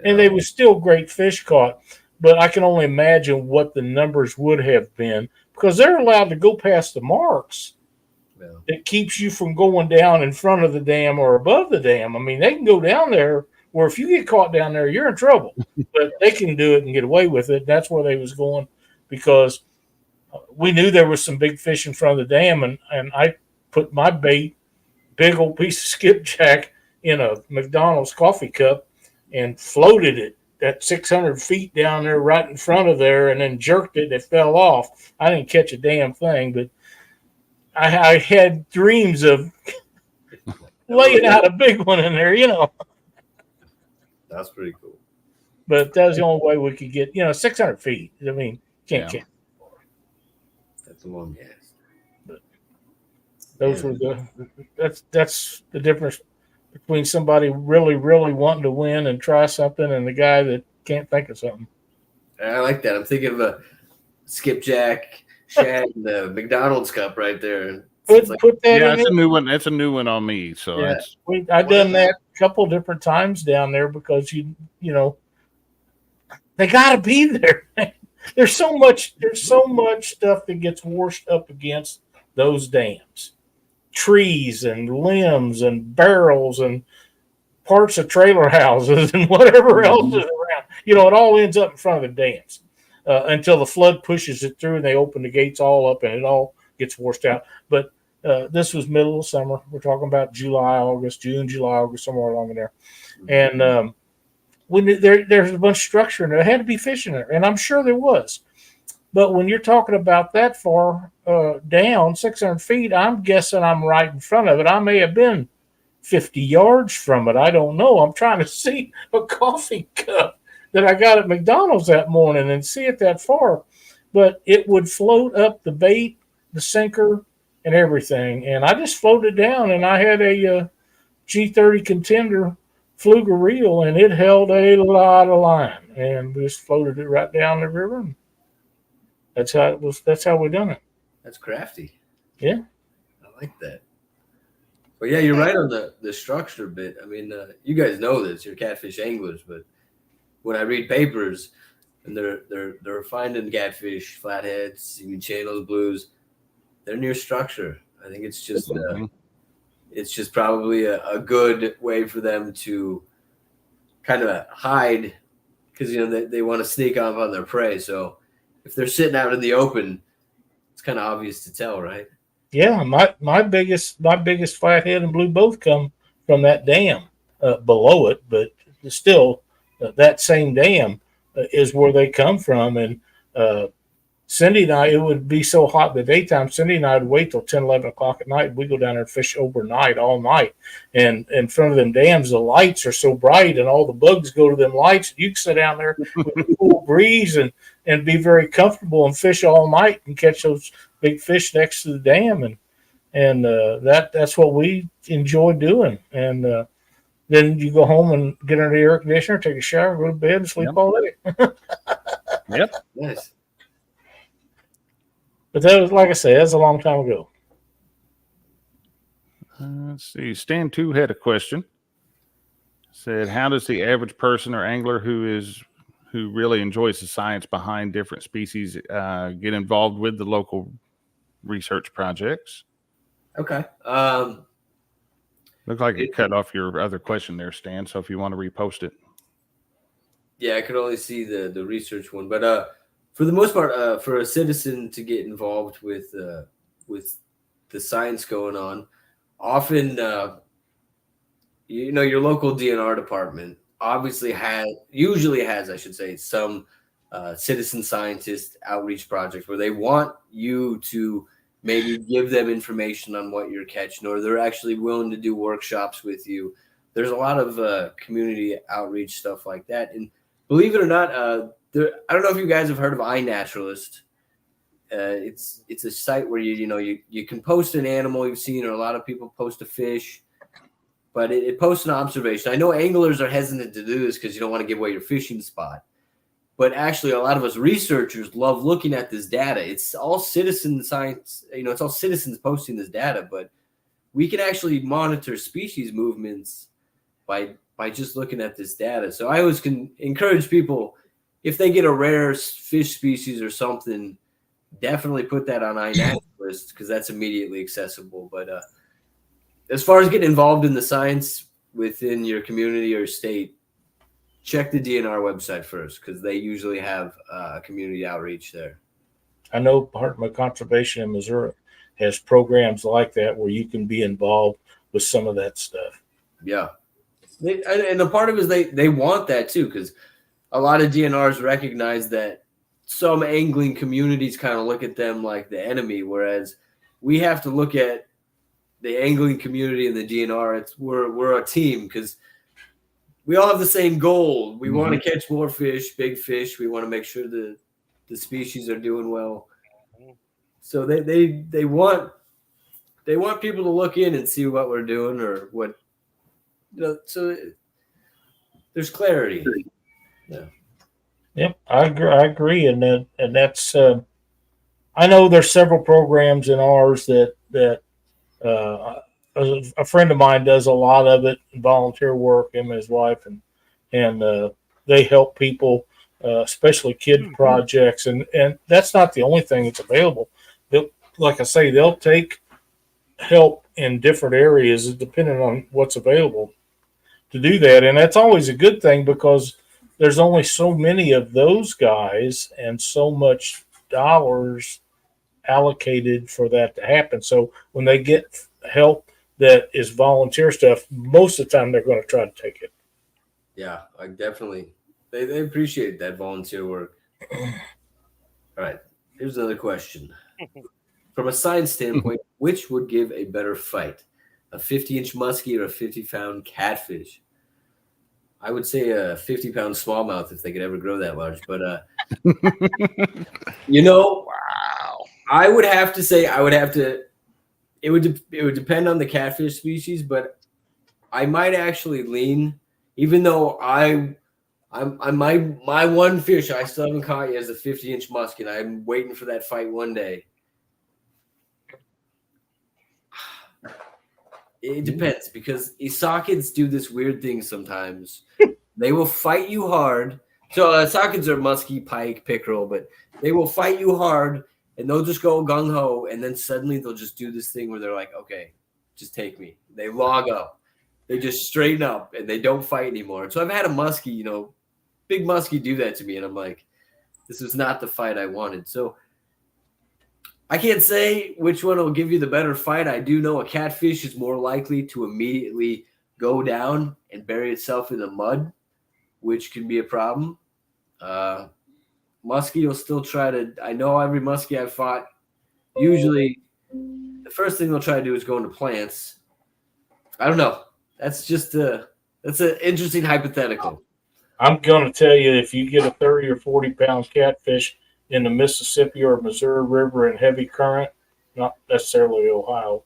And they was still great fish caught, but I can only imagine what the numbers would have been, because they're allowed to go past the marks. Yeah. It keeps you from going down in front of the dam or above the dam. I mean, they can go down there where if you get caught down there, you're in trouble. But they can do it and get away with it. That's where they was going, because we knew there was some big fish in front of the dam, and I put my bait, big old piece of skipjack, in a McDonald's coffee cup and floated it at 600 feet down there right in front of there, and then jerked it. It fell off. I didn't catch a damn thing, but I had dreams of laying out a big one in there, That's pretty cool. But that was the only way we could get, 600 feet. I mean, can't. That's a long gas. But those were that's the difference between somebody really, really wanting to win and try something and the guy that can't think of something. I like that. I'm thinking of a skipjack, shad, and the McDonald's cup right there. Put that in. That's a new one. That's a new one on me. So yeah, I've done that a couple different times down there, because they got to be there. There's so much stuff that gets washed up against those dams, trees and limbs and barrels and parts of trailer houses and whatever else is around. It all ends up in front of the dams until the flood pushes it through and they open the gates all up and it all gets washed out. But this was middle of summer. We're talking about June, July, August, somewhere along in there. And when there's a bunch of structure in there, there had to be fish in there, and I'm sure there was. But when you're talking about that far down, 600 feet, I'm guessing I'm right in front of it. I may have been 50 yards from it. I don't know. I'm trying to see a coffee cup that I got at McDonald's that morning and see it that far. But it would float up the bait, the sinker, and everything. And I just floated down, and I had a G30 Contender fluker reel, and it held a lot of line, and we just floated it right down the river. And that's how it was. That's how we done it. That's crafty. Yeah. I like that. But yeah, you're right on the structure bit. I mean, you guys know this. You're catfish anglers, but when I read papers and they're finding catfish, flatheads, even channels, blues, they're near structure. I think it's just probably a good way for them to kind of hide, because they want to sneak up on their prey. So if they're sitting out in the open, it's kind of obvious to tell, right? Yeah, my biggest flathead and blue both come from that dam below it, but still that same dam is where they come from. And Cindy and I, it would be so hot in the daytime, Cindy and I would wait till 10, 11 o'clock at night. We go down there and fish overnight, all night. And in front of them dams, the lights are so bright and all the bugs go to them lights. You can sit down there with a cool breeze and be very comfortable and fish all night and catch those big fish next to the dam. And that's what we enjoy doing. And then you go home and get under the air conditioner, take a shower, go to bed, and sleep all day. Yep. Nice. But that was, like I said, that's a long time ago. Let's see. Stan 2 had a question. Said, how does the average person or angler who really enjoys the science behind different species get involved with the local research projects? Okay. Looks like it cut off your other question there, Stan. So if you want to repost it. Yeah, I could only see the research one, but for the most part, for a citizen to get involved with the science going on, often your local DNR department usually has, I should say, some citizen scientist outreach projects where they want you to maybe give them information on what you're catching, or they're actually willing to do workshops with you. There's a lot of community outreach stuff like that. And believe it or not, I don't know if you guys have heard of iNaturalist. It's a site where you can post an animal you've seen, or a lot of people post a fish, but it posts an observation. I know anglers are hesitant to do this because you don't want to give away your fishing spot. But actually, a lot of us researchers love looking at this data. It's all citizen science. It's all citizens posting this data, but we can actually monitor species movements by just looking at this data. So I always can encourage people, if they get a rare fish species or something, definitely put that on iNaturalist, because that's immediately accessible. But as far as getting involved in the science within your community or state, check the DNR website first, because they usually have community outreach there. I know Department of Conservation in Missouri has programs like that where you can be involved with some of that stuff. Yeah. And the part of it is they want that too, because a lot of DNRs recognize that some angling communities kind of look at them like the enemy, whereas we have to look at the angling community and the DNR. We're a team, because we all have the same goal. We want to catch more fish, big fish. We want to make sure the species are doing well. So they want people to look in and see what we're doing, or what, so there's clarity. Yeah. Yep, I agree, and that's I know there's several programs in ours that a friend of mine does a lot of it, volunteer work, him and his wife, and they help people, especially kid projects, and that's not the only thing that's available. Like I say, they'll take help in different areas depending on what's available to do that, and that's always a good thing, because there's only so many of those guys and so much dollars allocated for that to happen. So when they get help that is volunteer stuff, most of the time they're going to try to take it. Yeah, I definitely. They appreciate that volunteer work. All right, here's another question. From a science standpoint, which would give a better fight, a 50-inch muskie or a 50-pound catfish? I would say a 50-pound smallmouth if they could ever grow that large. But wow, I would have to say it would depend on the catfish species, but I might actually lean even though I'm my one fish I still haven't caught yet is a 50-inch muskie. I'm waiting for that fight one day. It depends because sockets do this weird thing sometimes. They will fight you hard. So sockets are muskie, pike, pickerel, but they will fight you hard and they'll just go gung ho, and then suddenly they'll just do this thing where they're like, okay, just take me. They log up. They just straighten up and they don't fight anymore. So I've had a muskie, big muskie do that to me, and I'm like, this is not the fight I wanted. So I can't say which one will give you the better fight. I do know a catfish is more likely to immediately go down and bury itself in the mud, which can be a problem. Muskie will still try to. I know every muskie I've fought, usually the first thing they'll try to do is go into plants. I don't know. That's an interesting hypothetical. I'm going to tell you, if you get a 30 or 40 pound catfish in the Mississippi or Missouri River in heavy current, not necessarily Ohio,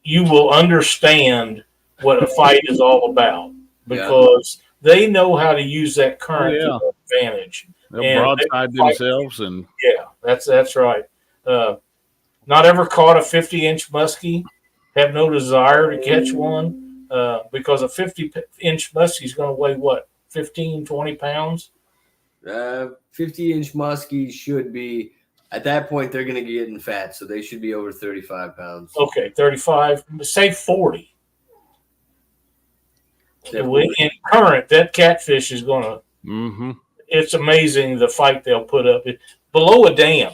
you will understand what a fight is all about because they know how to use that current to their advantage. They'll broadside themselves, and that's right. Not ever caught a 50-inch muskie. Have no desire to catch one because a 50-inch muskie is going to weigh what, 15, 20 pounds? 50-inch muskies should be, at that point, they're going to get in fat, so they should be over 35 pounds. Okay, 35, say 40. In current, that catfish is going to, it's amazing the fight they'll put up. Below a dam,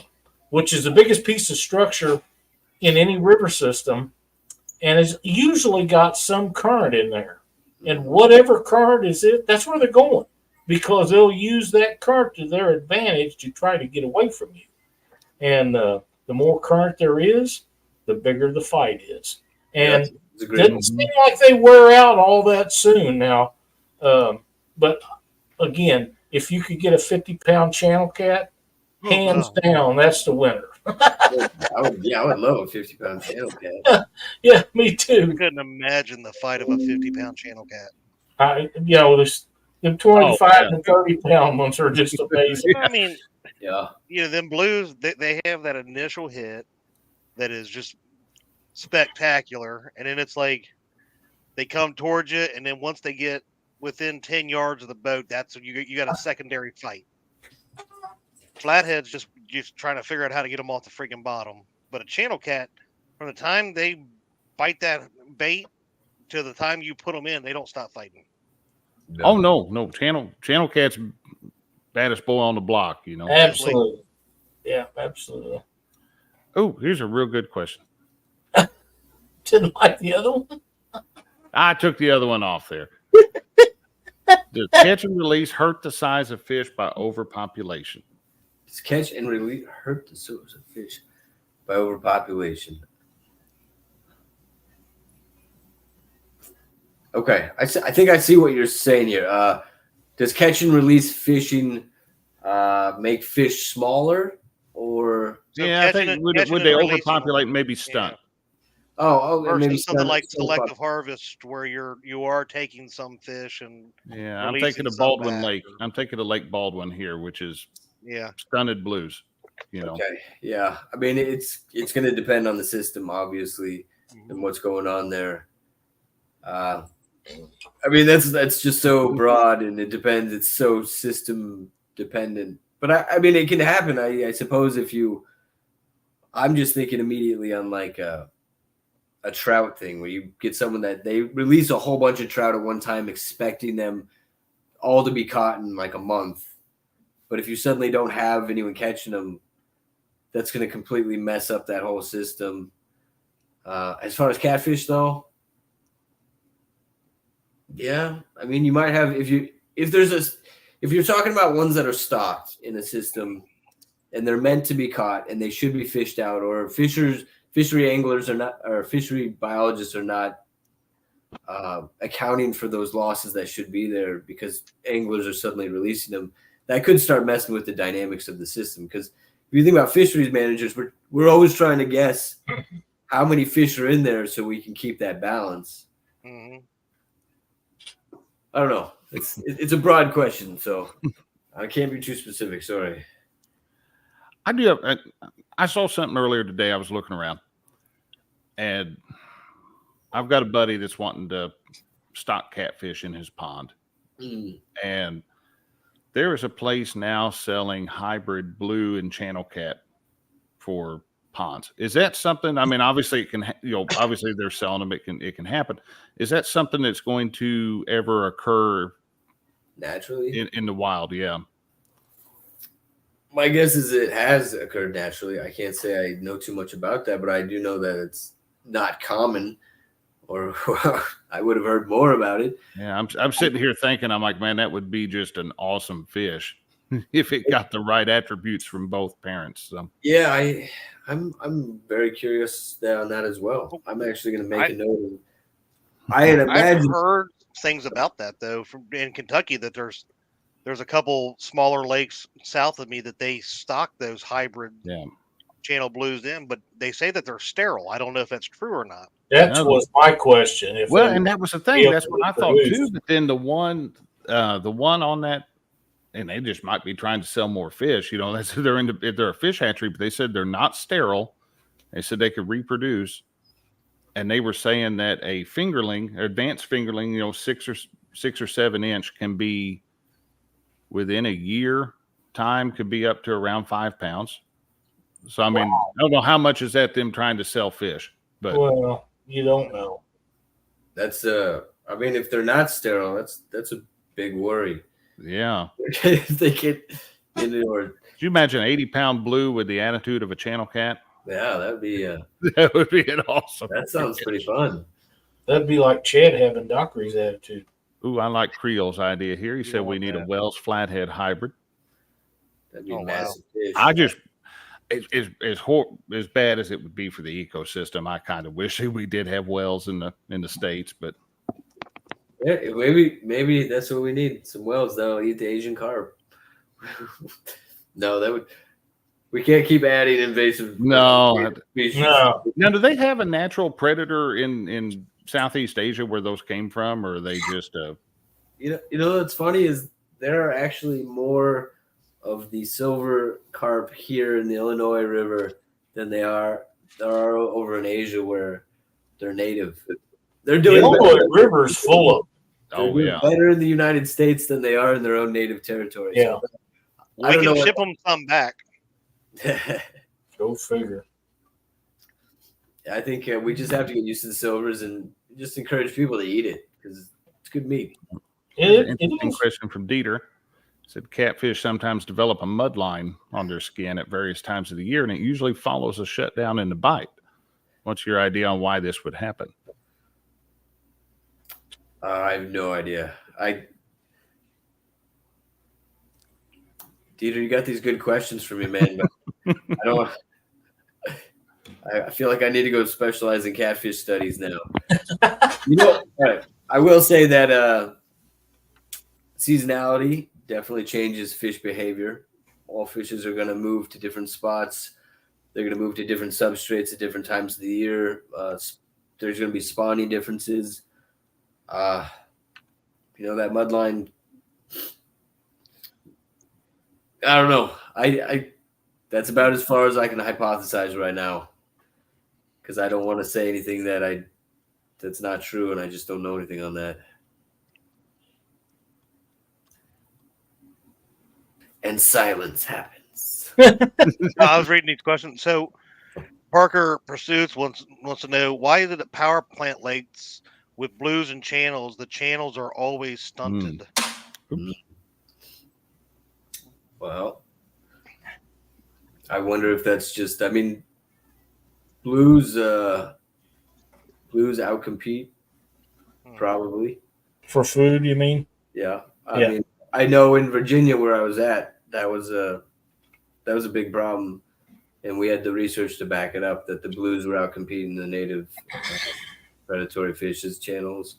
which is the biggest piece of structure in any river system, and it's usually got some current in there. And whatever current is it, that's where they're going because they'll use that current to their advantage to try to get away from you. And the more current there is, the bigger the fight is. And it doesn't seem like they wear out all that soon now. But again, if you could get a 50-pound channel cat, hands down, that's the winner. I would love a 50-pound channel cat. Yeah, me too. I couldn't imagine the fight of a 50-pound channel cat. The 25 and 30-pound ones are just amazing. I mean, them blues, they have that initial hit that is just spectacular, and then it's like they come towards you, and then once they get within 10 yards of the boat, that's when you got a secondary fight. Flathead's just trying to figure out how to get them off the freaking bottom. But a channel cat, from the time they bite that bait to the time you put them in, they don't stop fighting. No. Oh no, channel cat's baddest boy on the block, Absolutely. Yeah, absolutely. Oh, here's a real good question. Didn't like the other one. I took the other one off there. Does catch and release hurt the size of fish by overpopulation? Does catch and release hurt the size of fish by overpopulation? Okay, I think I see what you're saying here. Does catch and release fishing make fish smaller, or? I think would they overpopulate? Maybe stunt. Or maybe something like selective harvest, where you are taking some fish and I'm taking a Baldwin Lake. I'm taking a Lake Baldwin here, which is stunted blues. Okay, yeah. I mean, it's going to depend on the system, obviously, and what's going on there. I mean, that's just so broad, and it depends. It's so system dependent. But I mean, it can happen. I suppose I'm just thinking immediately on like a trout thing where you get someone that they release a whole bunch of trout at one time, expecting them all to be caught in like a month. But if you suddenly don't have anyone catching them, that's going to completely mess up that whole system. As far as catfish, though, yeah, I mean, you might have if you're talking about ones that are stocked in a system and they're meant to be caught and they should be fished out, or fishery anglers are not, or fishery biologists are not accounting for those losses that should be there because anglers are suddenly releasing them. That could start messing with the dynamics of the system. Because if you think about fisheries managers, we're always trying to guess how many fish are in there so we can keep that balance. Mm-hmm. I don't know. It's a broad question, so I can't be too specific. Sorry. I do have, I saw something earlier today. I was looking around, and I've got a buddy that's wanting to stock catfish in his pond. And there is a place now selling hybrid blue and channel cat for ponds. Is that something? I mean, obviously it can, obviously they're selling them. It can happen. Is that something that's going to ever occur naturally in the wild? Yeah. My guess is it has occurred naturally. I can't say I know too much about that, but I do know that it's not common, or I would have heard more about it. Yeah, I'm sitting here thinking, I'm like, man, that would be just an awesome fish if it got the right attributes from both parents. So. Yeah, I'm very curious on that as well. I'm actually going to make a note. I had imagined. I've heard things about that though from in Kentucky that there's a couple smaller lakes south of me that they stock those hybrid channel blues in, but they say that they're sterile. I don't know if that's true or not. That was my question. And that was the thing. That's what I thought too. But then the one on that, and they just might be trying to sell more fish. They're a fish hatchery, but they said they're not sterile. They said they could reproduce, and they were saying that a fingerling, advanced fingerling, 6 or 7 inch, can be within a year time could be up to around 5 pounds. So I mean, I don't know how much is that them trying to sell fish, but you don't know. That's I mean, if they're not sterile, that's a big worry. Yeah. If they get could you imagine 80-pound blue with the attitude of a channel cat? Yeah, that'd be that would be an awesome. That sounds pretty fun. That'd be like Chad having Dockery's attitude. Ooh, I like Creel's idea here. He said we need a Wells flathead hybrid. That'd be massive fish. I just as bad as it would be for the ecosystem, I kind of wish we did have wells in the States, but yeah, maybe that's what we need. Some wells that'll eat the Asian carp. No, we can't keep adding invasive. No. Now, do they have a natural predator in Southeast Asia where those came from, or are they just you know what's funny is there are actually more of the silver carp here in the Illinois River than there are over in Asia where they're native. They're doing the Illinois River's full of better in the United States than they are in their own native territory. Yeah. So, we can ship them some back. Go figure. Yeah, I think we just have to get used to the silvers and just encourage people to eat it because it's good meat. Interesting question from Dieter. Said catfish sometimes develop a mud line on their skin at various times of the year, and it usually follows a shutdown in the bite. What's your idea on why this would happen? I have no idea. Dieter, you got these good questions for me, man, but I feel like I need to go specialize in catfish studies now. I will say that seasonality definitely changes fish behavior. All fishes are going to move to different spots. They're going to move to different substrates at different times of the year. There's going to be spawning differences. That mud line, I don't know. I that's about as far as I can hypothesize right now, because I don't want to say anything that's not true, and I just don't know anything on that. And silence happens. I was reading these questions. So Parker Pursuits wants to know, why is it at power plant lakes with blues and channels, the channels are always stunted? Well, I wonder if that's just, blues outcompete, probably. For food, you mean? Yeah. I mean, I know in Virginia where I was at, that was a big problem, and we had the research to back it up that the blues were outcompeting the native predatory fishes channels.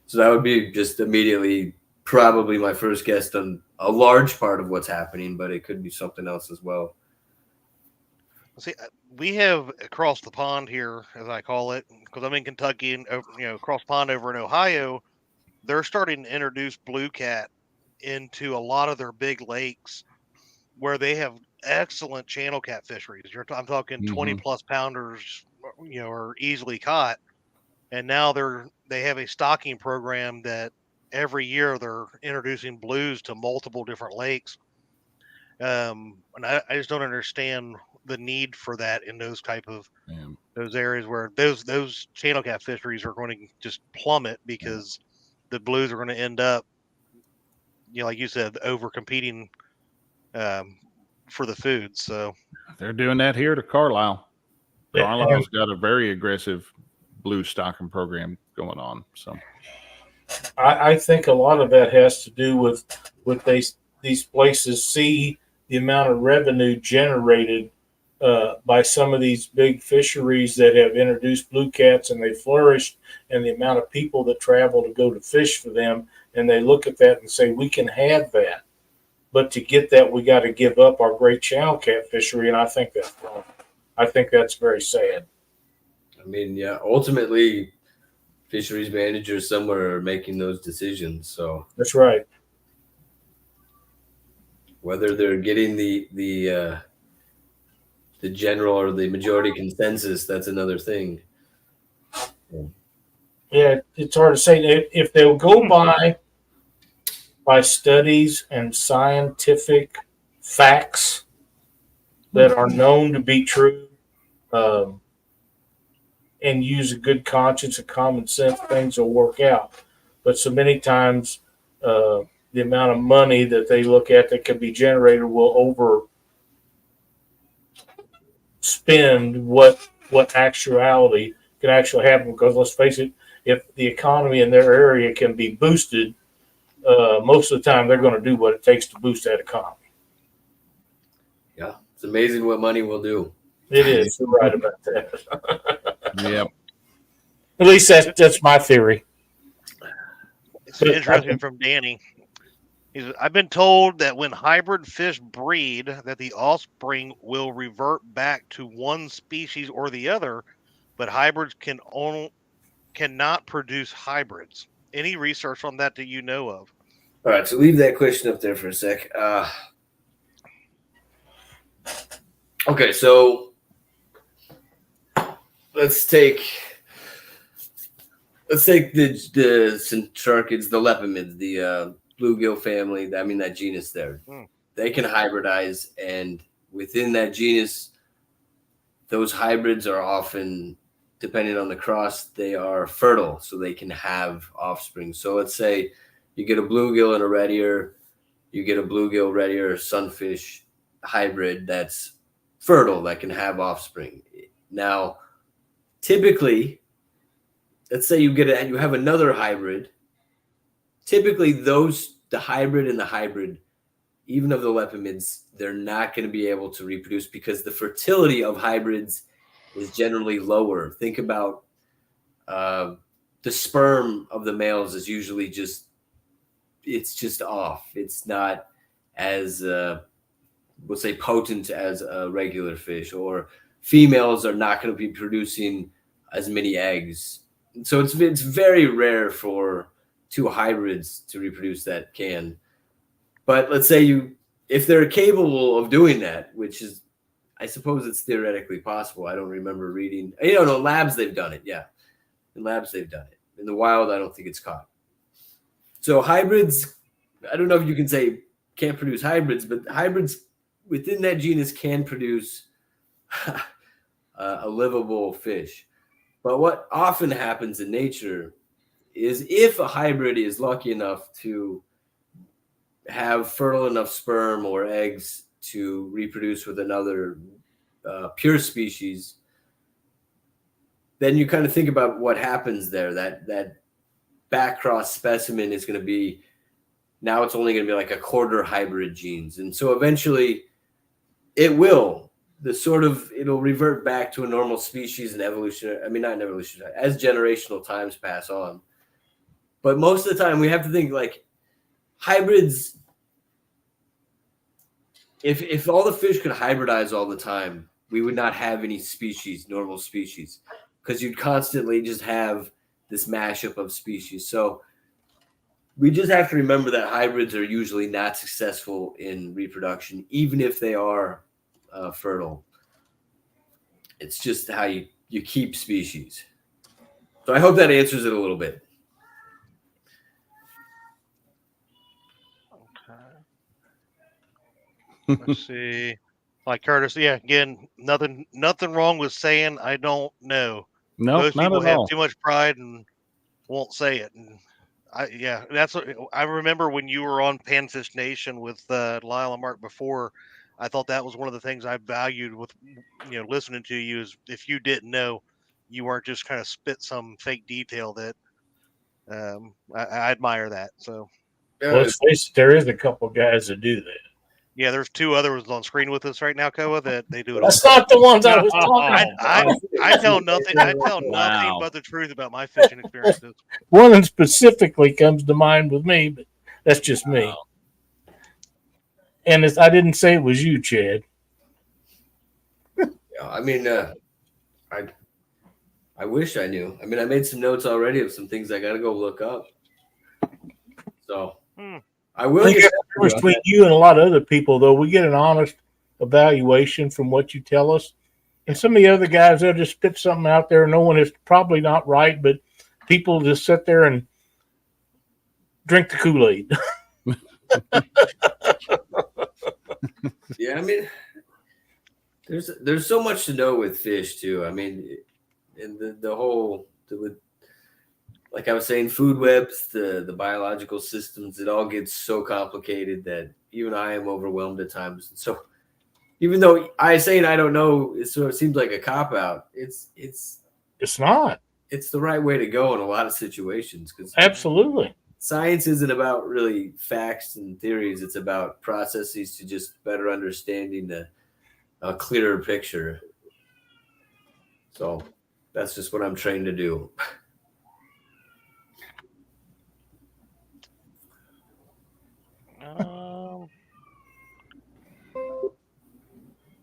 So that would be just immediately probably my first guess on a large part of what's happening, but it could be something else as well. See, we have across the pond here, as I call it, because I'm in Kentucky and across pond over in Ohio, they're starting to introduce blue cat into a lot of their big lakes where they have excellent channel cat fisheries. I'm talking 20 plus pounders, are easily caught. And now they have a stocking program that every year they're introducing blues to multiple different lakes. And I just don't understand the need for that in those type of those areas where those channel cat fisheries are going to just plummet because the blues are going to end up, like you said, over competing for the food. So they're doing that here to Carlisle. Yeah. Carlisle's got a very aggressive blue stocking program going on. So I think a lot of that has to do with these places see the amount of revenue generated by some of these big fisheries that have introduced blue cats and they flourished, and the amount of people that travel to go to fish for them, and they look at that and say, we can have that. But to get that, we got to give up our great channel cat fishery, and I think that's wrong. I think that's very sad. I mean, yeah, ultimately, fisheries managers somewhere are making those decisions. So that's right. Whether they're getting the general or the majority consensus, that's another thing. Yeah, it's hard to say. If they'll go by studies and scientific facts that are known to be true, and use a good conscience and common sense, things will work out. But so many times, the amount of money that they look at that can be generated will overspend what actuality can actually happen. Because let's face it, if the economy in their area can be boosted, most of the time they're going to do what it takes to boost that economy. Yeah, it's amazing what money will do. It is. You're right about that. Yep. At least that's my theory. It's interesting from Danny. I've been told that when hybrid fish breed, that the offspring will revert back to one species or the other, but hybrids cannot produce hybrids. Any research on that you know of? All right, so leave that question up there for a sec. Okay, so let's take the centrarchids, the lepimids, the bluegill family. I mean, that genus there. They can hybridize, and within that genus, those hybrids are often, depending on the cross, they are fertile, so they can have offspring. So let's say you get a bluegill and a red ear, you get a bluegill, red ear, sunfish hybrid that's fertile, that can have offspring. Now, typically, let's say you have another hybrid. Typically, the hybrid and the hybrid, even of the lepimids, they're not going to be able to reproduce because the fertility of hybrids is generally lower. Think about the sperm of the males is usually just off. It's not as we'll say potent as a regular fish, or females are not going to be producing as many eggs. So it's very rare for two hybrids to reproduce that can. But let's say if they're capable of doing that, which is, I suppose it's theoretically possible. I don't remember reading. No, labs, they've done it. Yeah. In labs, they've done it. In the wild, I don't think it's caught. So hybrids, I don't know if you can say can't produce hybrids, but hybrids within that genus can produce a livable fish. But what often happens in nature is if a hybrid is lucky enough to have fertile enough sperm or eggs to reproduce with another pure species, then you kind of think about what happens there. That backcross specimen is going to be, now it's only going to be like a quarter hybrid genes. And so eventually it'll revert back to a normal species in evolution. I mean, not in evolution, as generational times pass on. But most of the time we have to think like hybrids, if all the fish could hybridize all the time, we would not have any species, normal species, because you'd constantly just have this mashup of species. So we just have to remember that hybrids are usually not successful in reproduction, even if they are fertile. It's just how you keep species. So I hope that answers it a little bit. Okay. Let's see. Like Curtis, yeah, again, nothing wrong with saying I don't know. No, Most not people at have all. too much pride and won't say it. And that's what I remember when you were on Panfish Nation with Lyle and Mark before. I thought that was one of the things I valued with listening to you is if you didn't know, you weren't just kind of spit some fake detail that I admire that. So Let's face it, there is a couple guys that do that. yeah, there's two others on screen with us right now, KOAW, that they do it. That's not the ones I was talking about. I tell nothing. I tell nothing Wow. but the truth about my fishing experiences. One specifically comes to mind with me, but that's just me. And I didn't say it was you, Chad. I mean, I wish I knew. I mean, I made some notes already of some things I got to go look up. So I will. I think between you and a lot of other people, though, we get an honest evaluation from what you tell us. And some of the other guys, they'll just spit something out there. No one is probably not right, but people just sit there and drink the Kool-Aid. Yeah, I mean, there's so much to know with fish too. I mean, and the whole like I was saying, food webs, the biological systems, it all gets so complicated that even I am overwhelmed at times. So even though I saying I don't know, it sort of seems like a cop out. It's not. It's the right way to go in a lot of situations because absolutely science isn't about really facts and theories. It's about processes to just better understanding a clearer picture. So that's just what I'm trained to do.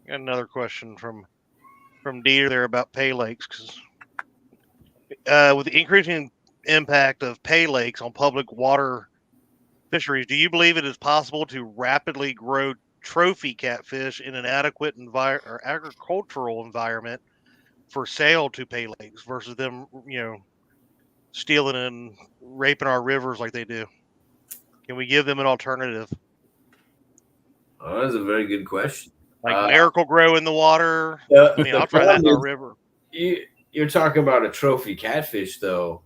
Got another question from Dieter there about pay lakes, because with the increasing impact of pay lakes on public water fisheries, do you believe it is possible to rapidly grow trophy catfish in an adequate or agricultural environment for sale to pay lakes versus them, stealing and raping our rivers like they do? Can we give them an alternative? Oh, that's a very good question. Like Miracle Grow in the water. I mean, I'll try that in our river. You're talking about a trophy catfish, though.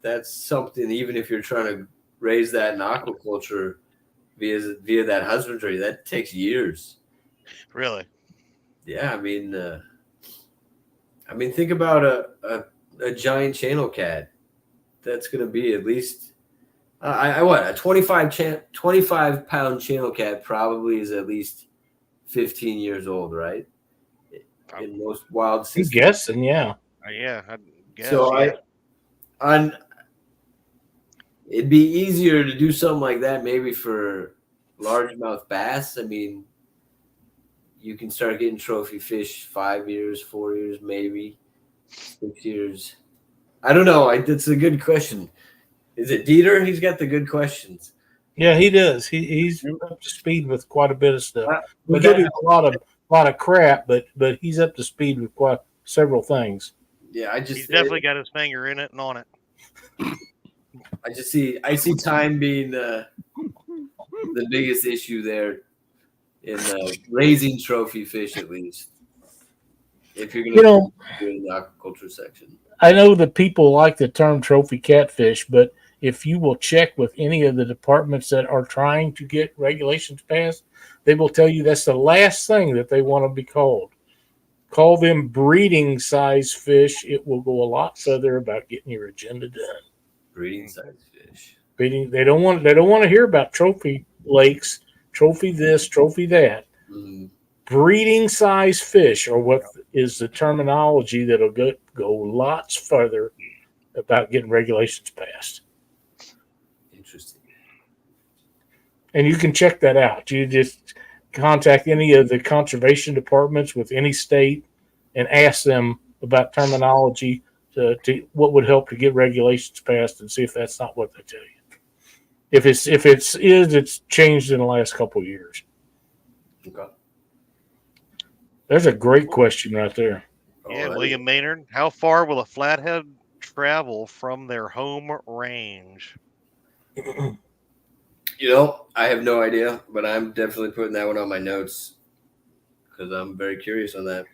That's something, even if you're trying to raise that in aquaculture via that husbandry, that takes years. Really? Yeah, I mean, think about a giant channel cat. That's going to be at least a 25 pound channel cat probably is at least 15 years old, right? In most wild systems. I'm guessing, yeah. Yeah, I guess. So yeah. It'd be easier to do something like that maybe for largemouth bass. I mean, you can start getting trophy fish 5 years, 4 years, maybe 6 years. I don't know. That's a good question. Is it Dieter? He's got the good questions. Yeah, he does. He's up to speed with quite a bit of stuff. We But give him a lot of crap, but he's up to speed with quite several things. Yeah, he's definitely got his finger in it and on it. I see time being the biggest issue there in raising trophy fish, at least. If you're going to do it in the aquaculture section. I know that people like the term trophy catfish, but if you will check with any of the departments that are trying to get regulations passed, they will tell you that's the last thing that they want to be called. Call them breeding size fish. It will go a lot further about getting your agenda done. Breeding size fish. Breeding. They don't want to hear about trophy lakes, trophy this, trophy that. Mm-hmm. Breeding size fish are what is the terminology that'll go lots further about getting regulations passed. Interesting. And you can check that out. You just contact any of the conservation departments with any state and ask them about terminology to what would help to get regulations passed and see if that's not what they tell you. If it's changed in the last couple of years. Okay. There's a great question right there. Yeah, Alrighty. William Maynard. How far will a flathead travel from their home range? You know, I have no idea, but I'm definitely putting that one on my notes because I'm very curious on that.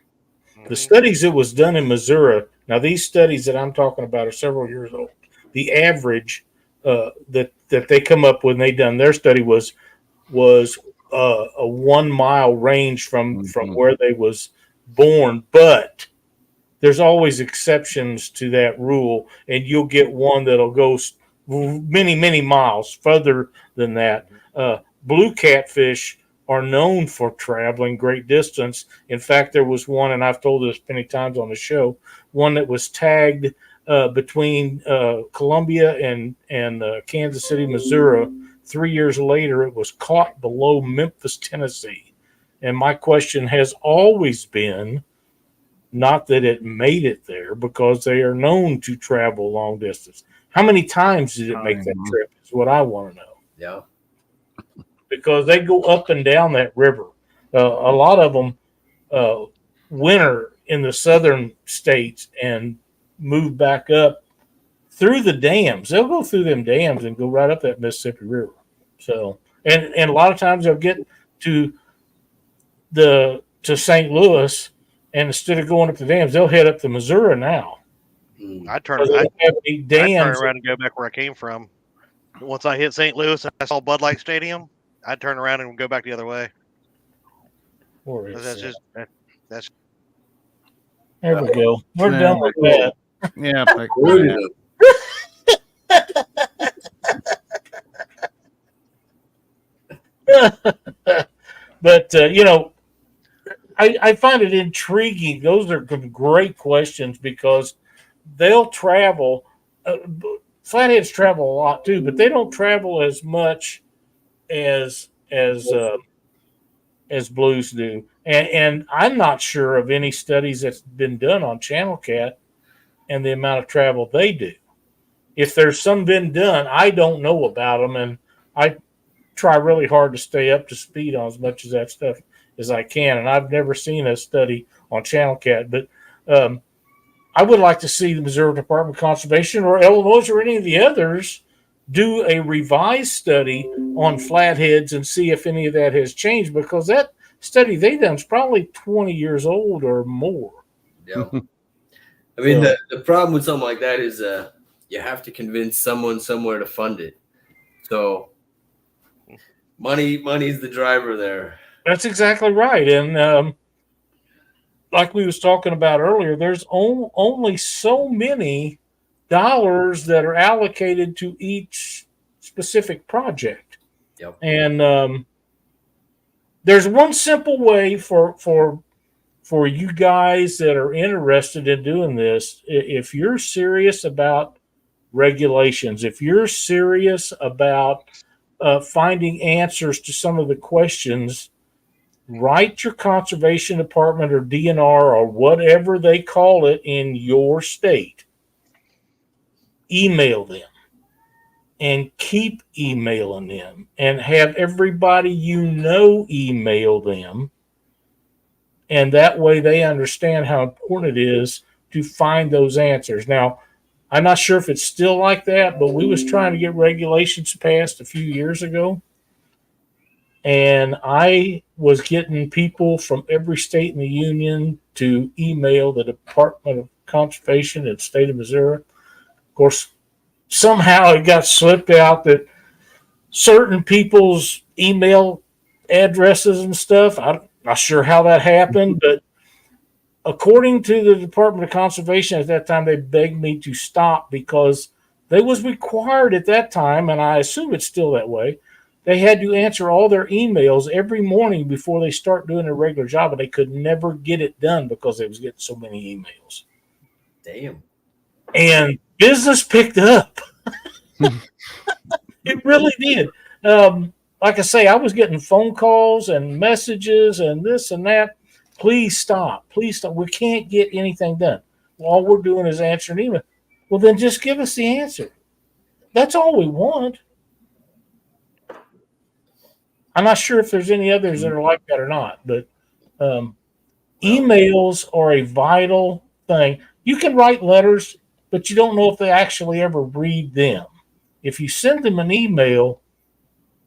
The studies that was done in Missouri. Now, these studies that I'm talking about are several years old. The average that they come up with, and they done their study was a 1 mile range from where they was born, but there's always exceptions to that rule, and you'll get one that'll go many miles further than that. Blue catfish are known for traveling great distance. In fact, there was one, and I've told this many times on the show, one that was tagged between Columbia and Kansas City, Missouri. 3 years later, it was caught below Memphis, Tennessee. And my question has always been, not that it made it there, because they are known to travel long distance. How many times did it make that trip is what I want to know. Yeah. Because they go up and down that river. A lot of them winter in the southern states and move back up through the dams. They'll go through them dams and go right up that Mississippi River. So, and a lot of times they'll get to St. Louis, and instead of going up the dams, they'll head up to Missouri now. I'd turn I'd around and go back where I came from. Once I hit St. Louis and I saw Bud Light Stadium, I'd turn around and go back the other way. That's there we go. We're done with that. Yeah. But I find it intriguing. Those are great questions because they'll travel. Flatheads travel a lot too, but they don't travel as much as blues do. And I'm not sure of any studies that's been done on channel cat and the amount of travel they do. If there's some been done, I don't know about them, and I try really hard to stay up to speed on as much of that stuff as I can. And I've never seen a study on channel cat, but I would like to see the Missouri Department of Conservation or Illinois or any of the others do a revised study on flatheads and see if any of that has changed, because that study they done is probably 20 years old or more. Yeah. I mean, the problem with something like that is you have to convince someone somewhere to fund it. So money's the driver there. That's exactly right. And like we was talking about earlier, there's only so many dollars that are allocated to each specific project. Yep. And there's one simple way for you guys that are interested in doing this. If you're serious about regulations, if you're serious about finding answers to some of the questions, write your conservation department or DNR or whatever they call it in your state. Email them and keep emailing them, and have everybody email them. And that way they understand how important it is to find those answers. Now, I'm not sure if it's still like that, but we was trying to get regulations passed a few years ago. And I was getting people from every state in the union to email the Department of Conservation in the state of Missouri. Of course, somehow it got slipped out that certain people's email addresses and stuff, I'm not sure how that happened, but according to the Department of Conservation at that time, they begged me to stop because they was required at that time, and I assume it's still that way, they had to answer all their emails every morning before they start doing their regular job, and they could never get it done because they was getting so many emails. Damn. And business picked up. It really did. Like I say, I was getting phone calls and messages and this and that. Please stop. Please stop. We can't get anything done. All we're doing is answering email. Well, then just give us the answer. That's all we want. I'm not sure if there's any others that are like that or not, but emails are a vital thing. You can write letters, but you don't know if they actually ever read them. If you send them an email,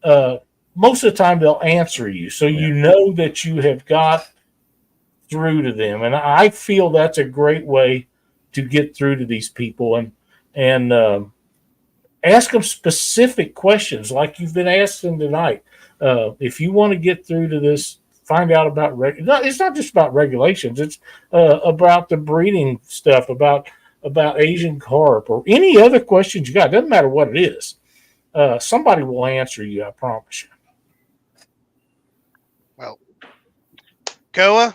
most of the time they'll answer you. So you know that you have got through to them. And I feel that's a great way to get through to these people and ask them specific questions like you've been asking tonight. If you want to get through to this, find out about it's not just about regulations. It's about the breeding stuff, about Asian carp, or any other questions you got. Doesn't matter what it is. Somebody will answer you, I promise you. Well, KOAW,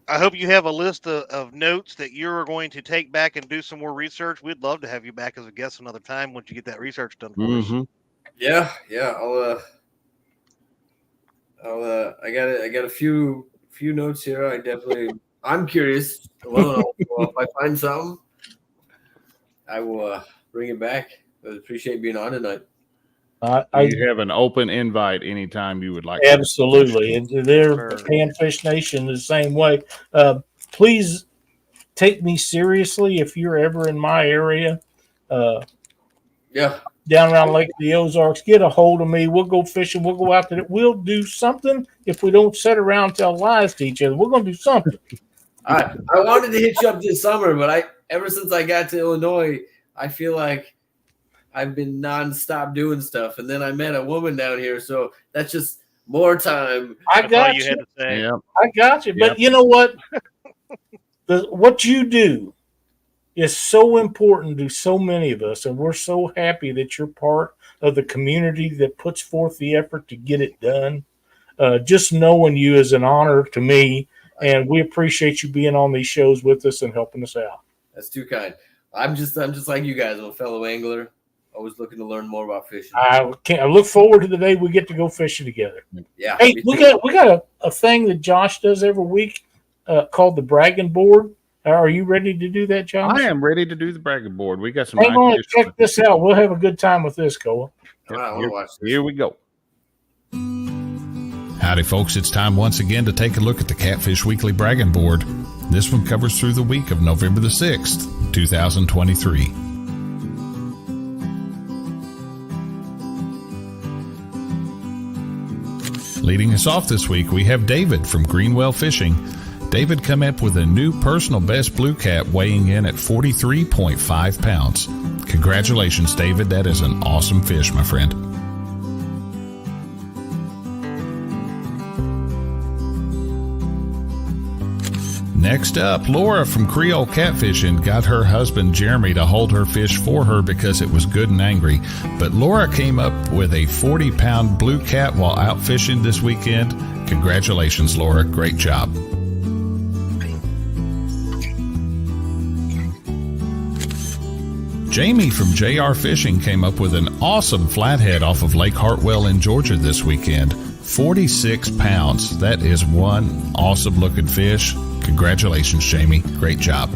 I hope you have a list of notes that you're going to take back and do some more research. We'd love to have you back as a guest another time once you get that research done for us. Yeah. I got a few notes here. I'm curious. Well, if I find something, I will bring it back. I appreciate being on tonight. You have an open invite anytime you would like. Absolutely, and their Panfish Nation the same way. Please take me seriously if you're ever in my area. Down around Lake of the Ozarks, get a hold of me. We'll go fishing. We'll go out there. We'll do something. If we don't sit around and tell lies to each other, we're going to do something. I wanted to hit you up this summer, but ever since I got to Illinois, I feel like I've been nonstop doing stuff. And then I met a woman down here, so that's just more time. I got you. Had to say. Yeah. I got you. But you know what? What you do is so important to so many of us, and we're so happy that you're part of the community that puts forth the effort to get it done. Just knowing you is an honor to me, and we appreciate you being on these shows with us and helping us out. That's too kind. I'm just like you guys. I'm a fellow angler, always looking to learn more about fishing. I look forward to the day we get to go fishing together. Yeah. Hey, we got a thing that Josh does every week called the bragging board. Are you ready to do that, Josh? I am ready to do the bragging board. We got some. Hang on, check this out. We'll have a good time with this, KOAW. All right, I want to watch this. Here we go. Howdy, folks. It's time once again to take a look at the Catfish Weekly Bragging Board. This one covers through the week of November the 6th, 2023. Leading us off this week, we have David from Greenwell Fishing. David come up with a new personal best blue cat weighing in at 43.5 pounds. Congratulations, David. That is an awesome fish, my friend. Next up, Laura from Creole Catfishing got her husband Jeremy to hold her fish for her because it was good and angry. But Laura came up with a 40-pound blue cat while out fishing this weekend. Congratulations, Laura. Great job. Jamie from JR Fishing came up with an awesome flathead off of Lake Hartwell in Georgia this weekend. 46 pounds. That is one awesome looking fish. Congratulations, Jamie. Great job.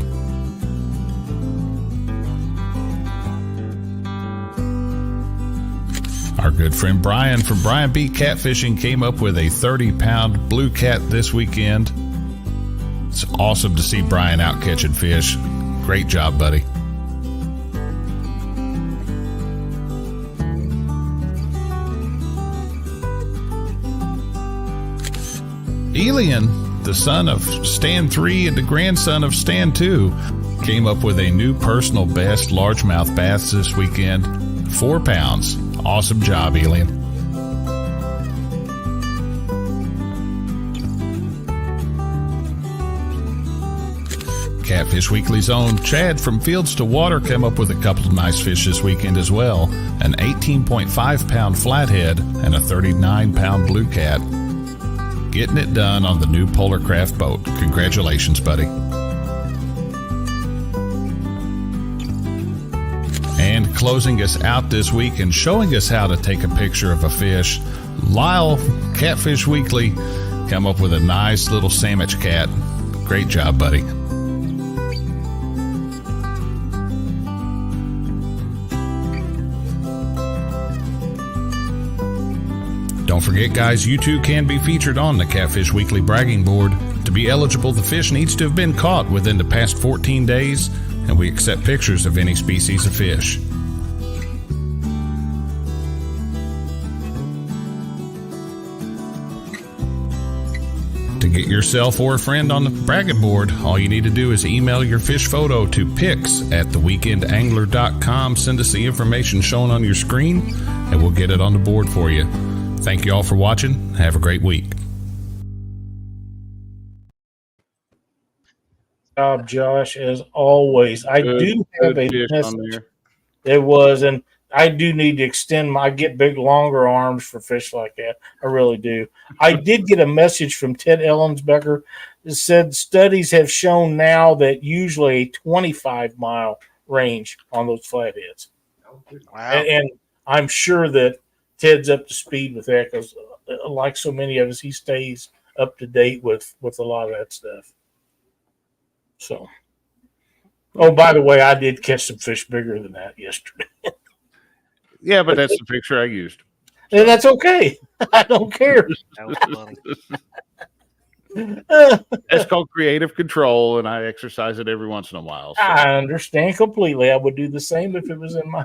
Our good friend Brian from Brian B. Catfishing came up with a 30-pound blue cat this weekend. It's awesome to see Brian out catching fish. Great job, buddy. Elian, the son of Stan 3 and the grandson of Stan 2, came up with a new personal best largemouth bass this weekend. 4 pounds. Awesome job, Elian. Catfish Weekly's own Chad from Fields to Water came up with a couple of nice fish this weekend as well. An 18.5-pound flathead and a 39-pound blue cat. Getting it done on the new Polarcraft boat. Congratulations, buddy. And closing us out this week and showing us how to take a picture of a fish, Lyle, Catfish Weekly, come up with a nice little sandwich cat. Great job, buddy. Don't Don't forget, guys, you too can be featured on the Catfish Weekly bragging board. To be eligible, the fish needs to have been caught within the past 14 days, and we accept pictures of any species of fish. To get yourself or a friend on the bragging board, all you need to do is email your fish photo to pics@theweekendangler.com. Send us the information shown on your screen, and we'll get it on the board for you. Thank you all for watching. Have a great week. Job, Josh, as always. I do have a fish on message. there. It was, and I do need to extend my get big, longer arms for fish like that. I really do. I did get a message from Ted Ellensbecker that said studies have shown now that usually a 25-mile range on those flatheads. Wow. And I'm sure that Ted's up to speed with that because, like so many of us, he stays up to date with a lot of that stuff. So, oh, by the way, I did catch some fish bigger than that yesterday. Yeah, but that's the picture I used. And that's okay. I don't care. That was funny. That's called creative control, and I exercise it every once in a while. So. I understand completely. I would do the same if it was in my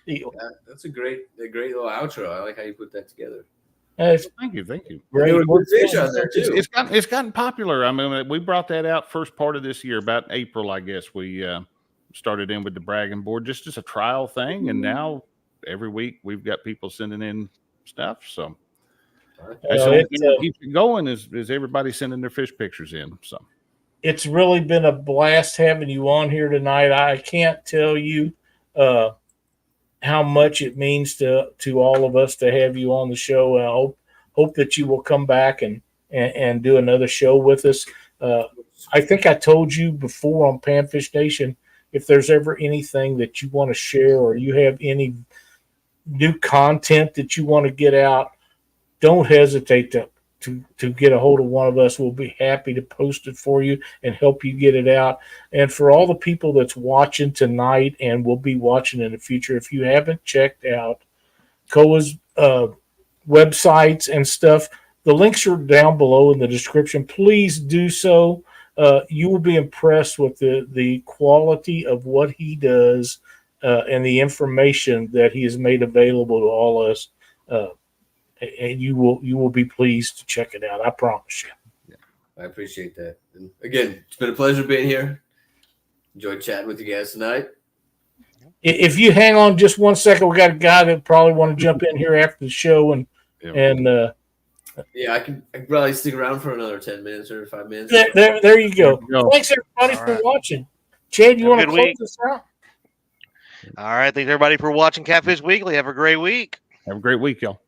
deal. That's a great little outro. I like how you put that together. It's Thank you. great. There were good fish on there too. It's gotten popular. I mean, we brought that out first part of this year, about April, I guess. We started in with the bragging board just as a trial thing, and now every week we've got people sending in stuff. So, what keeps it going is everybody sending their fish pictures in. So it's really been a blast having you on here tonight. I can't tell you how much it means to all of us to have you on the show. I hope that you will come back and do another show with us. I think I told you before on Panfish Nation, if there's ever anything that you want to share or you have any new content that you want to get out, don't hesitate to get a hold of one of us. We'll be happy to post it for you and help you get it out. And for all the people that's watching tonight and will be watching in the future, if you haven't checked out KOAW's websites and stuff, the links are down below in the description. Please do so. You will be impressed with the quality of what he does and the information that he has made available to all of us. And you will be pleased to check it out. I promise you. Yeah, I appreciate that. And again, it's been a pleasure being here. Enjoyed chatting with you guys tonight. If you hang on just 1 second, we got a guy that probably want to jump in here after the show yeah, I can probably stick around for another 10 minutes or 5 minutes. There you go. Thanks everybody for watching. Chad, you want to close this out? All right. Thanks everybody for watching Catfish Weekly. Have a great week. Have a great week, y'all.